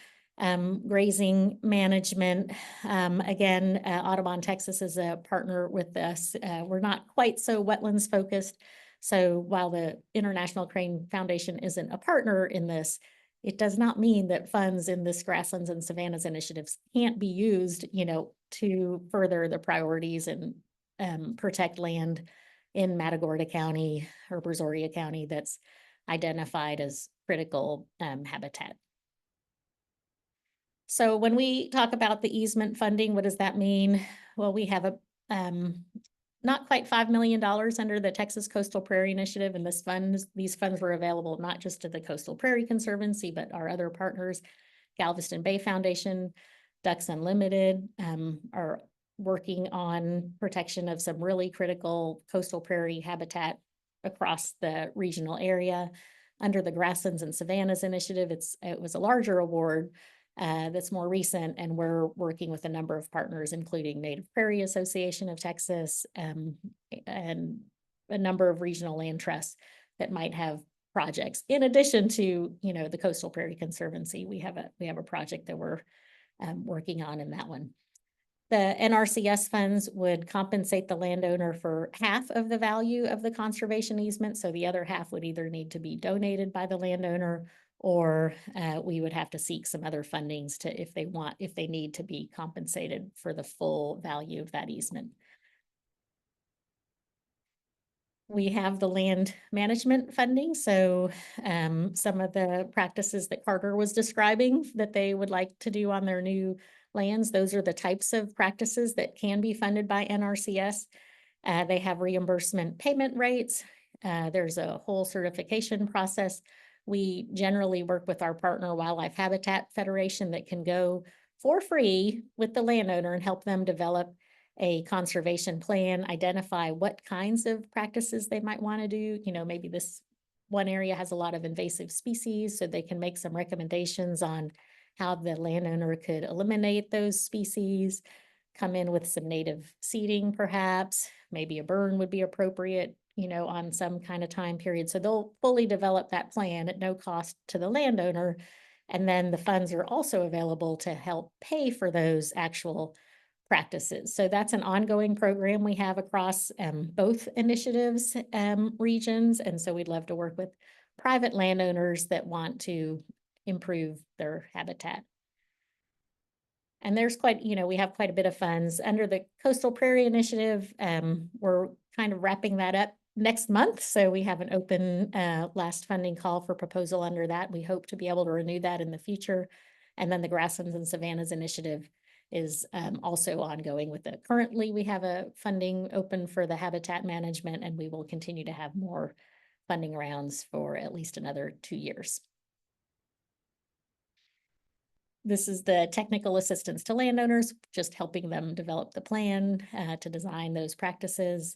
S4: grazing management. Again, Audubon, Texas is a partner with us. We're not quite so wetlands focused. So while the International Crane Foundation isn't a partner in this, it does not mean that funds in this Grasslands and Savannas initiatives can't be used, to further the priorities and protect land in Matagorda County or Brazoria County that's identified as critical habitat. So when we talk about the easement funding, what does that mean? Well, we have a not quite $5 million under the Texas Coastal Prairie Initiative, and these funds were available not just to the Coastal Prairie Conservancy, but our other partners, Galveston Bay Foundation, Ducks Unlimited, are working on protection of some really critical coastal prairie habitat across the regional area. Under the Grasslands and Savannas Initiative, it was a larger award that's more recent, and we're working with a number of partners, including Native Prairie Association of Texas, and a number of regional land trusts that might have projects. In addition to, the Coastal Prairie Conservancy, we have a project that we're working on in that one. The NRCS funds would compensate the landowner for half of the value of the conservation easement. So the other half would either need to be donated by the landowner, or we would have to seek some other fundings if they need to be compensated for the full value of that easement. We have the land management funding. So some of the practices that Carter was describing that they would like to do on their new lands, those are the types of practices that can be funded by NRCS. They have reimbursement payment rates. There's a whole certification process. We generally work with our partner Wildlife Habitat Federation that can go for free with the landowner and help them develop a conservation plan, identify what kinds of practices they might want to do. Maybe this one area has a lot of invasive species, so they can make some recommendations on how the landowner could eliminate those species, come in with some native seeding perhaps, maybe a burn would be appropriate, on some kind of time period. So they'll fully develop that plan at no cost to the landowner. And then the funds are also available to help pay for those actual practices. So that's an ongoing program we have across both initiatives regions. And so we'd love to work with private landowners that want to improve their habitat. And there's we have quite a bit of funds under the Coastal Prairie Initiative. We're kind of wrapping that up next month. So we have an open last funding call for proposal under that. We hope to be able to renew that in the future. And then the Grasslands and Savannas Initiative is also ongoing with it. Currently, we have a funding open for the habitat management, and we will continue to have more funding rounds for at least another 2 years. This is the technical assistance to landowners, just helping them develop the plan to design those practices.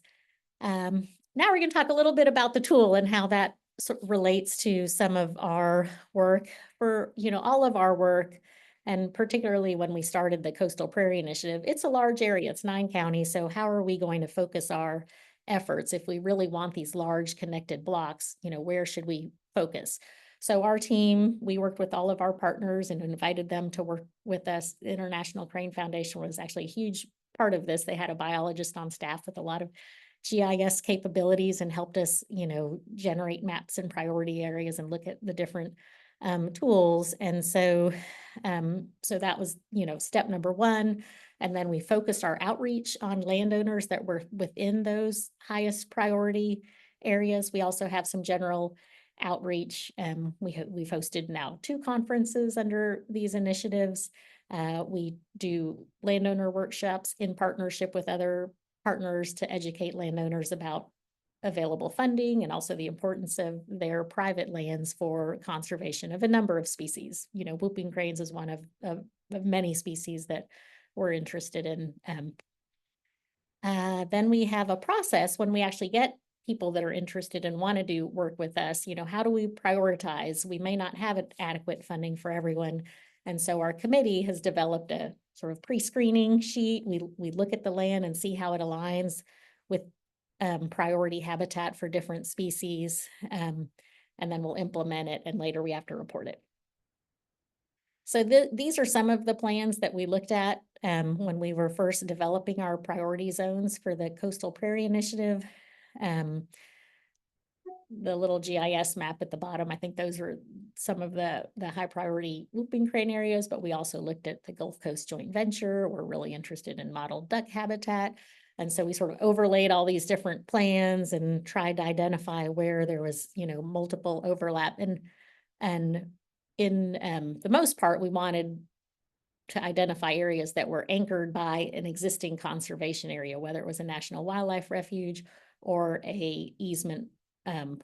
S4: Now we're going to talk a little bit about the tool and how that relates to some of our work. For all of our work, and particularly when we started the Coastal Prairie Initiative, it's a large area, it's 9 counties. So how are we going to focus our efforts if we really want these large connected blocks? Where should we focus? So our team, we worked with all of our partners and invited them to work with us. The International Crane Foundation was actually a huge part of this. They had a biologist on staff with a lot of GIS capabilities and helped us, generate maps and priority areas and look at the different tools. And so that was, step number 1. And then we focused our outreach on landowners that were within those highest priority areas. We also have some general outreach. We've hosted now 2 conferences under these initiatives. We do landowner workshops in partnership with other partners to educate landowners about available funding and also the importance of their private lands for conservation of a number of species. Whooping cranes is one of many species that we're interested in. Then we have a process when we actually get people that are interested and want to do work with us. How do we prioritize? We may not have adequate funding for everyone. And so our committee has developed a sort of pre-screening sheet. We look at the land and see how it aligns with priority habitat for different species. And then we'll implement it, and later we have to report it. So these are some of the plans that we looked at when we were first developing our priority zones for the Coastal Prairie Initiative. The little GIS map at the bottom, I think those are some of the high priority whooping crane areas, but we also looked at the Gulf Coast Joint Venture. We're really interested in mottled duck habitat. And so we sort of overlaid all these different plans and tried to identify where there was, multiple overlap. And in the most part, we wanted to identify areas that were anchored by an existing conservation area, whether it was a national wildlife refuge or a easement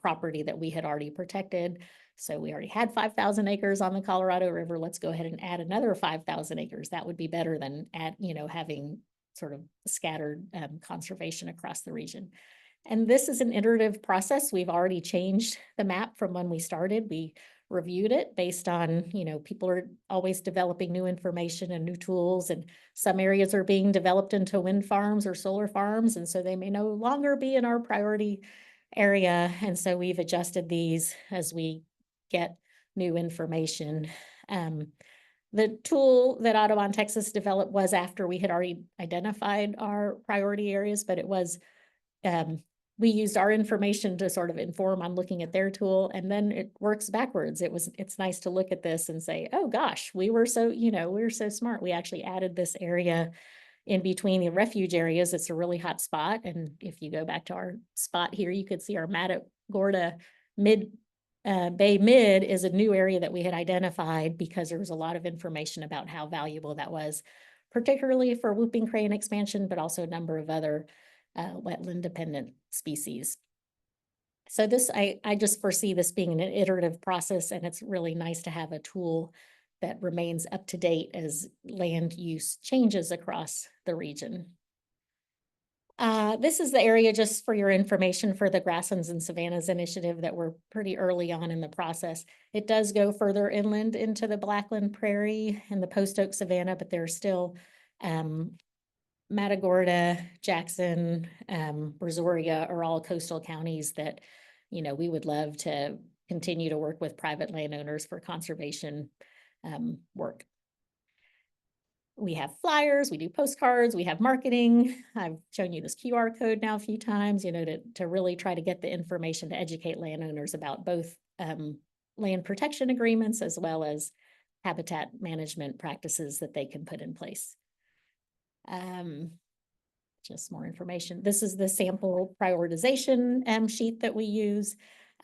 S4: property that we had already protected. So we already had 5,000 acres on the Colorado River. Let's go ahead and add another 5,000 acres. That would be better than having sort of scattered conservation across the region. And this is an iterative process. We've already changed the map from when we started. We reviewed it based on, people are always developing new information and new tools, and some areas are being developed into wind farms or solar farms, and so they may no longer be in our priority area. And so we've adjusted these as we get new information. The tool that Audubon Texas developed was after we had already identified our priority areas, but it was we used our information to sort of inform on looking at their tool, and then it works backwards. It's nice to look at this and say, oh gosh, we were so smart. We actually added this area in between the refuge areas. It's a really hot spot. And if you go back to our spot here, you could see our Matagorda Bay Mid is a new area that we had identified because there was a lot of information about how valuable that was, particularly for whooping crane expansion, but also a number of other wetland dependent species. So I just foresee this being an iterative process, and it's really nice to have a tool that remains up to date as land use changes across the region. This is the area, just for your information, for the Grasslands and Savannas initiative that we're pretty early on in the process. It does go further inland into the Blackland Prairie and the Post Oak Savanna, but there's still Matagorda, Jackson, Brazoria are all coastal counties that, we would love to continue to work with private landowners for conservation work. We have flyers, we do postcards, we have marketing. I've shown you this QR code now a few times, to really try to get the information to educate landowners about both land protection agreements as well as habitat management practices that they can put in place. Just more information. This is the sample prioritization sheet that we use.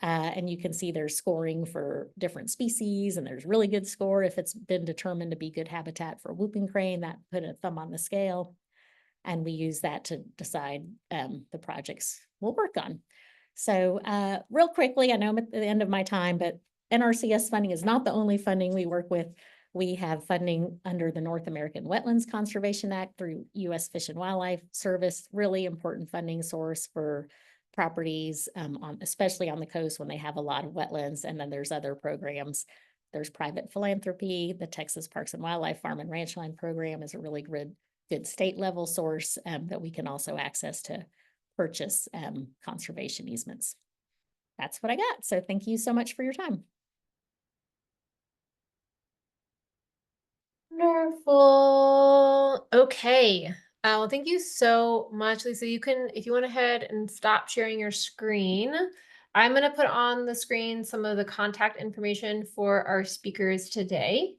S4: And you can see there's scoring for different species, and there's really good score if it's been determined to be good habitat for whooping crane. That put a thumb on the scale. And we use that to decide the projects we'll work on. So real quickly, I know I'm at the end of my time, but NRCS funding is not the only funding we work with. We have funding under the North American Wetlands Conservation Act through U.S. Fish and Wildlife Service, really important funding source for properties, especially on the coast when they have a lot of wetlands. And then there's other programs. There's private philanthropy. The Texas Parks and Wildlife Farm and Ranch Line Program is a really good state level source that we can also access to purchase conservation easements. That's what I got. So thank you so much for your time.
S1: Wonderful. Okay. Well, thank you so much, Lisa. If you went ahead and stop sharing your screen, I'm going to put on the screen some of the contact information for our speakers today.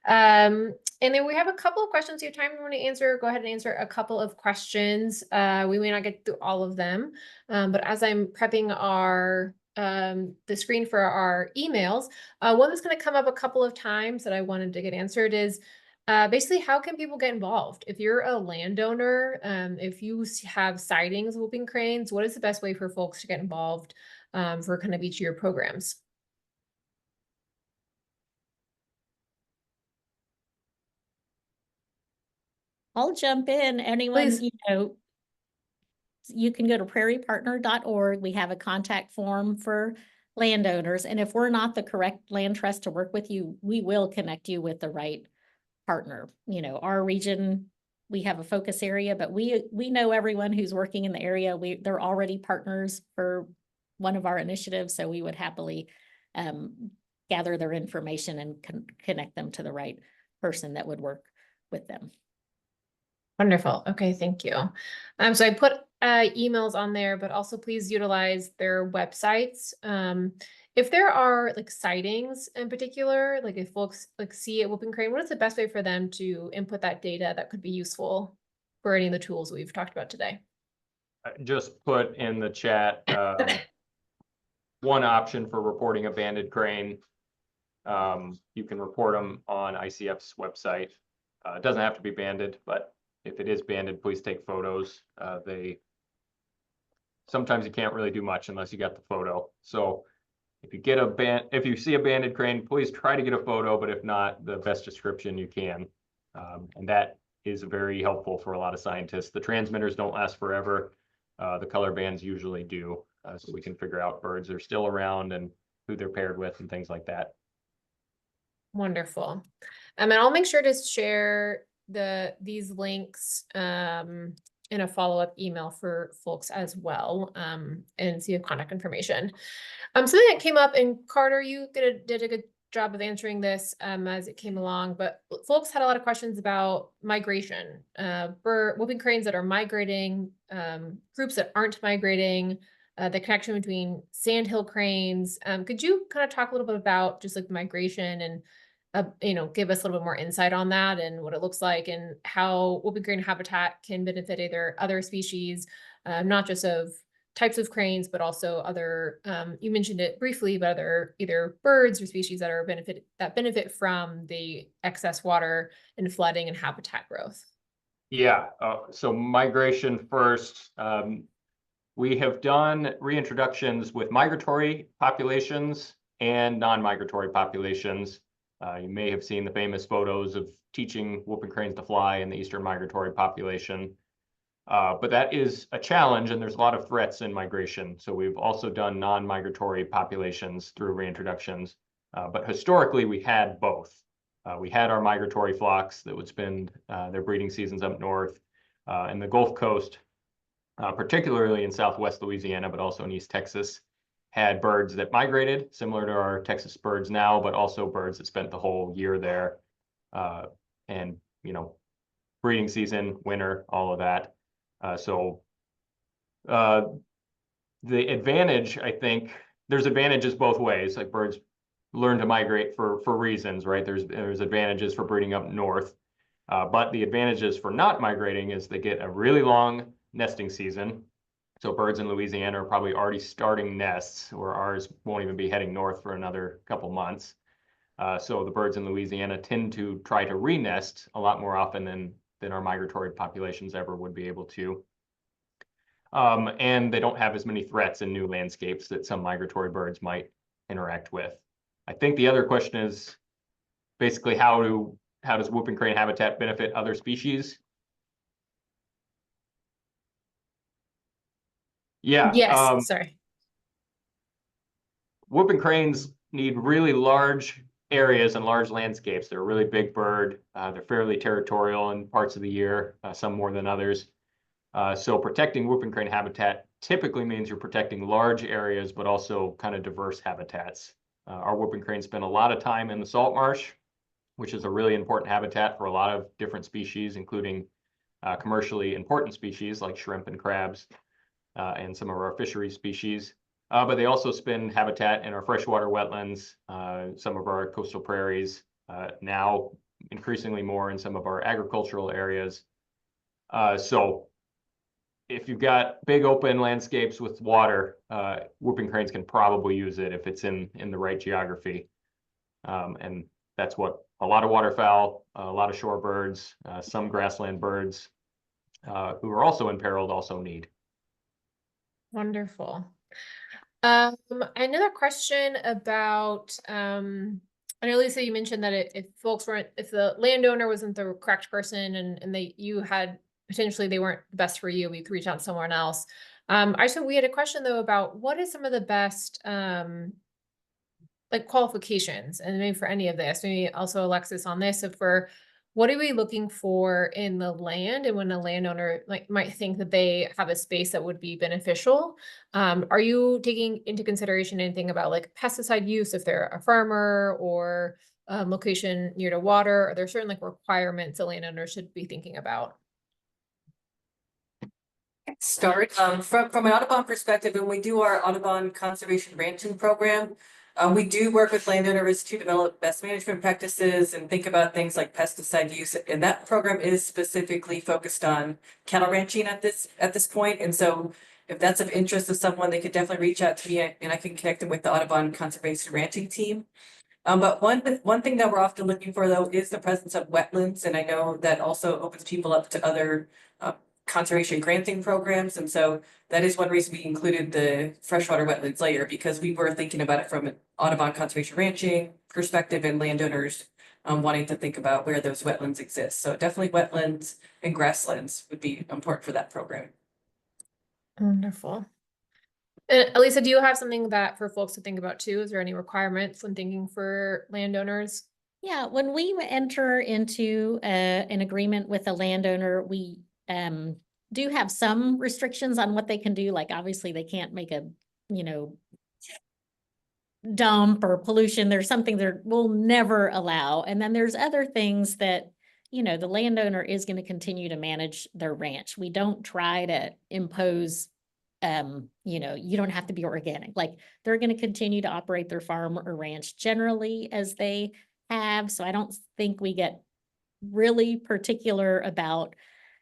S1: And then we have a couple of questions. You have time you want to answer, go ahead and answer a couple of questions. We may not get through all of them, but as I'm prepping the screen for our emails, one that's going to come up a couple of times that I wanted to get answered is basically, how can people get involved? If you're a landowner, if you have sightings of whooping cranes, what is the best way for folks to get involved for kind of each of your programs?
S4: I'll jump in. Anyone,
S1: Please.
S4: You can go to prairiepartner.org. We have a contact form for landowners. And if we're not the correct land trust to work with you, we will connect you with the right partner. Our region, we have a focus area, but we know everyone who's working in the area. They're already partners for one of our initiatives. So we would happily gather their information and connect them to the right person that would work with them.
S1: Wonderful. Okay, thank you. So I put emails on there, but also please utilize their websites. If there are sightings in particular, if folks see a whooping crane, what is the best way for them to input that data that could be useful for any of the tools we've talked about today?
S3: Just put in the chat one option for reporting a banded crane. You can report them on ICF's website. It doesn't have to be banded, but if it is banded, please take photos. Sometimes you can't really do much unless you got the photo. So if you see a banded crane, please try to get a photo, but if not, the best description you can. And that is very helpful for a lot of scientists. The transmitters don't last forever. The color bands usually do, so we can figure out birds are still around and who they're paired with and things like that.
S1: Wonderful. And I'll make sure to share these links in a follow-up email for folks as well, and see the contact information. Something that came up, and Carter, you did a good job of answering this as it came along, but folks had a lot of questions about migration, whooping cranes that are migrating, groups that aren't migrating, the connection between sandhill cranes. Could you kind of talk a little bit about just like migration and give us a little bit more insight on that and what it looks like and how whooping crane habitat can benefit either other species, not just of types of cranes, but also other, you mentioned it briefly, but other either birds or species that benefit from the excess water and flooding and habitat growth.
S3: Yeah, so migration first. We have done reintroductions with migratory populations and non-migratory populations. You may have seen the famous photos of teaching whooping cranes to fly in the eastern migratory population. But that is a challenge, and there's a lot of threats in migration. So we've also done non-migratory populations through reintroductions. But historically, we had both. We had our migratory flocks that would spend their breeding seasons up north in the Gulf Coast, particularly in Southwest Louisiana, but also in East Texas, had birds that migrated, similar to our Texas birds now, but also birds that spent the whole year there. And, breeding season, winter, all of that. The advantage, I think, there's advantages both ways. Like birds learn to migrate for reasons, right? There's advantages for breeding up north, but the advantages for not migrating is they get a really long nesting season. So birds in Louisiana are probably already starting nests, or ours won't even be heading north for another couple months. So the birds in Louisiana tend to try to re-nest a lot more often than our migratory populations ever would be able to. And they don't have as many threats in new landscapes that some migratory birds might interact with. I think the other question is basically how does whooping crane habitat benefit other species? Yeah.
S1: Yes, sorry.
S3: Whooping cranes need really large areas and large landscapes. They're a really big bird. They're fairly territorial in parts of the year, some more than others. So protecting whooping crane habitat typically means you're protecting large areas, but also kind of diverse habitats. Our whooping cranes spend a lot of time in the salt marsh, which is a really important habitat for a lot of different species, including commercially important species like shrimp and crabs, and some of our fishery species. But they also spend habitat in our freshwater wetlands, some of our coastal prairies, now increasingly more in some of our agricultural areas. So if you've got big open landscapes with water, whooping cranes can probably use it if it's in the right geography. And that's what a lot of waterfowl, a lot of shorebirds, some grassland birds who are also imperiled also need.
S1: Wonderful. Another question about, I know Lisa, you mentioned that if the landowner wasn't the correct person and you had potentially they weren't the best for you, we could reach out to someone else. We had a question though about what is some of the best like qualifications, and maybe for any of this, maybe also Alexis on this, what are we looking for in the land, and when a landowner might think that they have a space that would be beneficial? Are you taking into consideration anything about like pesticide use if they're a farmer, or location near to water? Are there certain like requirements a landowner should be thinking about?
S2: Start from an Audubon perspective, when we do our Audubon Conservation Ranching Program, we do work with landowners to develop best management practices and think about things like pesticide use. And that program is specifically focused on cattle ranching at this point. And so if that's of interest to someone, they could definitely reach out to me and I can connect them with the Audubon Conservation Ranching team. But one thing that we're often looking for though is the presence of wetlands, and I know that also opens people up to other conservation granting programs, and so that is one reason we included the freshwater wetlands layer, because we were thinking about it from an Audubon conservation ranching perspective and landowners wanting to think about where those wetlands exist. So definitely wetlands and grasslands would be important for that program.
S1: Wonderful. And Elisa, do you have something that for folks to think about too? Is there any requirements when thinking for landowners?
S4: Yeah, when we enter into an agreement with a landowner, we do have some restrictions on what they can do. Like obviously they can't make a, dump or pollution. There's something that we'll never allow. And then there's other things that, the landowner is going to continue to manage their ranch. We don't try to impose, you don't have to be organic. Like they're going to continue to operate their farm or ranch generally as they have. So I don't think we get really particular about,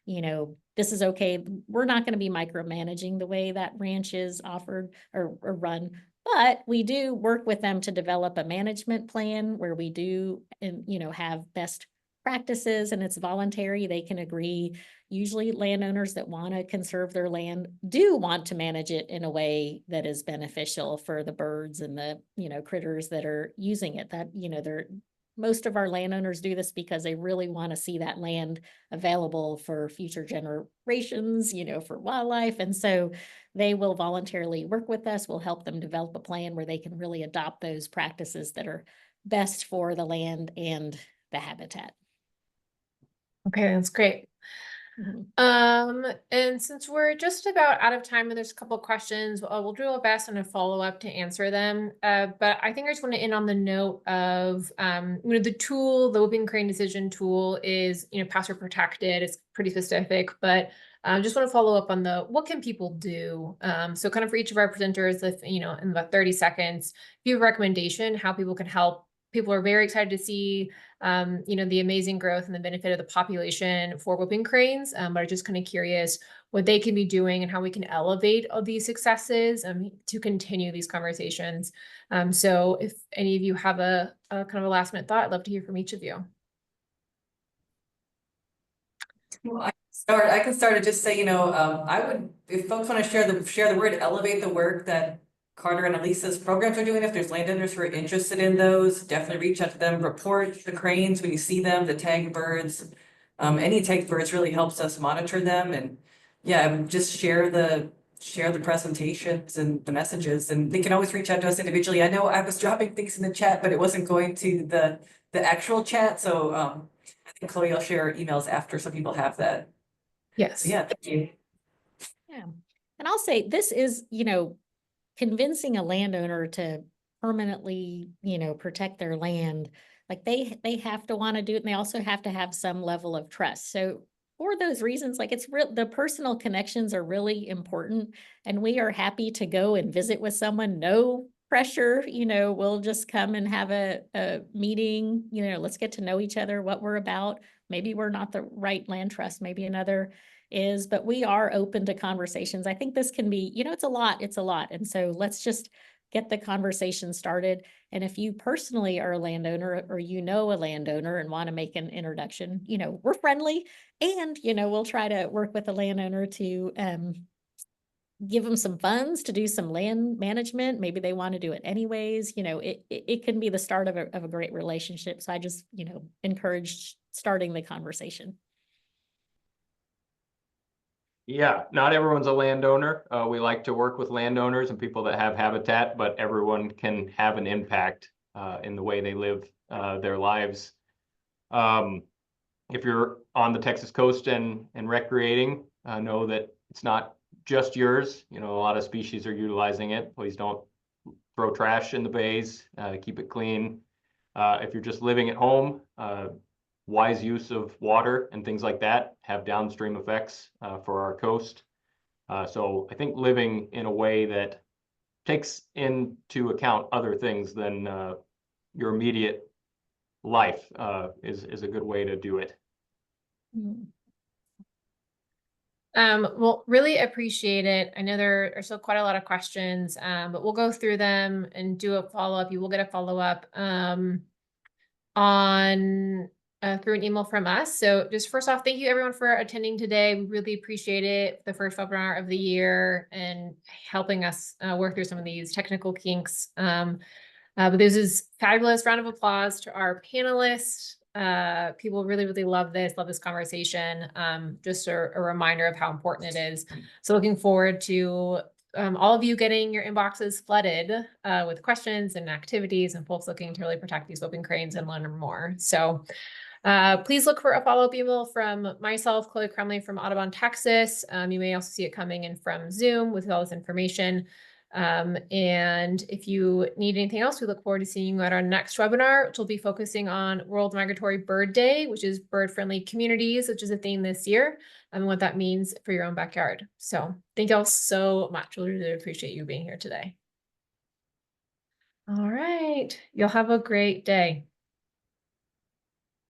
S4: this is okay. We're not going to be micromanaging the way that ranch is offered or run. But we do work with them to develop a management plan where we do, have best practices, and it's voluntary. They can agree. Usually landowners that want to conserve their land do want to manage it in a way that is beneficial for the birds and the, critters that are using it. That, most of our landowners do this because they really want to see that land available for future generations, for wildlife. And so they will voluntarily work with us. We'll help them develop a plan where they can really adopt those practices that are best for the land and the habitat.
S1: Okay, that's great. And since we're just about out of time and there's a couple of questions, we'll do our best on a follow-up to answer them. But I think I just want to end on the note of, the tool, the whooping crane decision tool is, password protected. It's pretty specific, but just want to follow up on what can people do? So kind of for each of our presenters, if, in about 30 seconds, if you have a recommendation, how people can help. People are very excited to see the amazing growth and the benefit of the population for whooping cranes. But I'm just kind of curious what they can be doing and how we can elevate all these successes to continue these conversations. So if any of you have a kind of a last minute thought, I'd love to hear from each of you.
S2: Well, I can start to just say, I would, if folks want to share the word, elevate the work that Carter and Elisa's programs are doing. If there's landowners who are interested in those, definitely reach out to them, report the cranes when you see them, the tagged birds. Any tagged birds really helps us monitor them, and just share the presentations and the messages, and they can always reach out to us individually. I know I was dropping things in the chat, but it wasn't going to the actual chat. So I think Chloe will share emails after so people have that.
S1: Yes.
S2: So, thank you.
S4: Yeah. And I'll say this is, convincing a landowner to permanently, protect their land, like they have to want to do it, and they also have to have some level of trust. So for those reasons, like it's real, the personal connections are really important, and we are happy to go and visit with someone. No pressure, we'll just come and have a meeting, let's get to know each other, what we're about. Maybe we're not the right land trust, maybe another is, but we are open to conversations. I think this can be, it's a lot. And so let's just get the conversation started. And if you personally are a landowner or a landowner and want to make an introduction, we're friendly, and, we'll try to work with the landowner to give them some funds to do some land management. Maybe they want to do it anyways. It can be the start of a great relationship. So I just, encourage starting the conversation.
S3: Yeah, not everyone's a landowner. We like to work with landowners and people that have habitat, but everyone can have an impact in the way they live their lives. If you're on the Texas coast and recreating, know that it's not just yours. A lot of species are utilizing it. Please don't throw trash in the bays. Keep it clean. If you're just living at home, wise use of water and things like that have downstream effects for our coast. So I think living in a way that takes into account other things than your immediate life is a good way to do it.
S1: Well, really appreciate it. I know there are still quite a lot of questions, but we'll go through them and do a follow-up. You will get a follow-up, on through an email from us. So just first off, thank you everyone for attending today. We really appreciate it. The first webinar of the year and helping us work through some of these technical kinks. But this is fabulous. Round of applause to our panelists. People really, really love this conversation. Just a reminder of how important it is. So looking forward to all of you getting your inboxes flooded with questions and activities and folks looking to really protect these whooping cranes and learn more. So please look for a follow-up email from myself, Chloe Crumley from Audubon, Texas. You may also see it coming in from Zoom with all this information. And if you need anything else, we look forward to seeing you at our next webinar, which will be focusing on World Migratory Bird Day, which is bird-friendly communities, which is a theme this year, and what that means for your own backyard. So thank you all so much. We really appreciate you being here today. All right. You'll have a great day.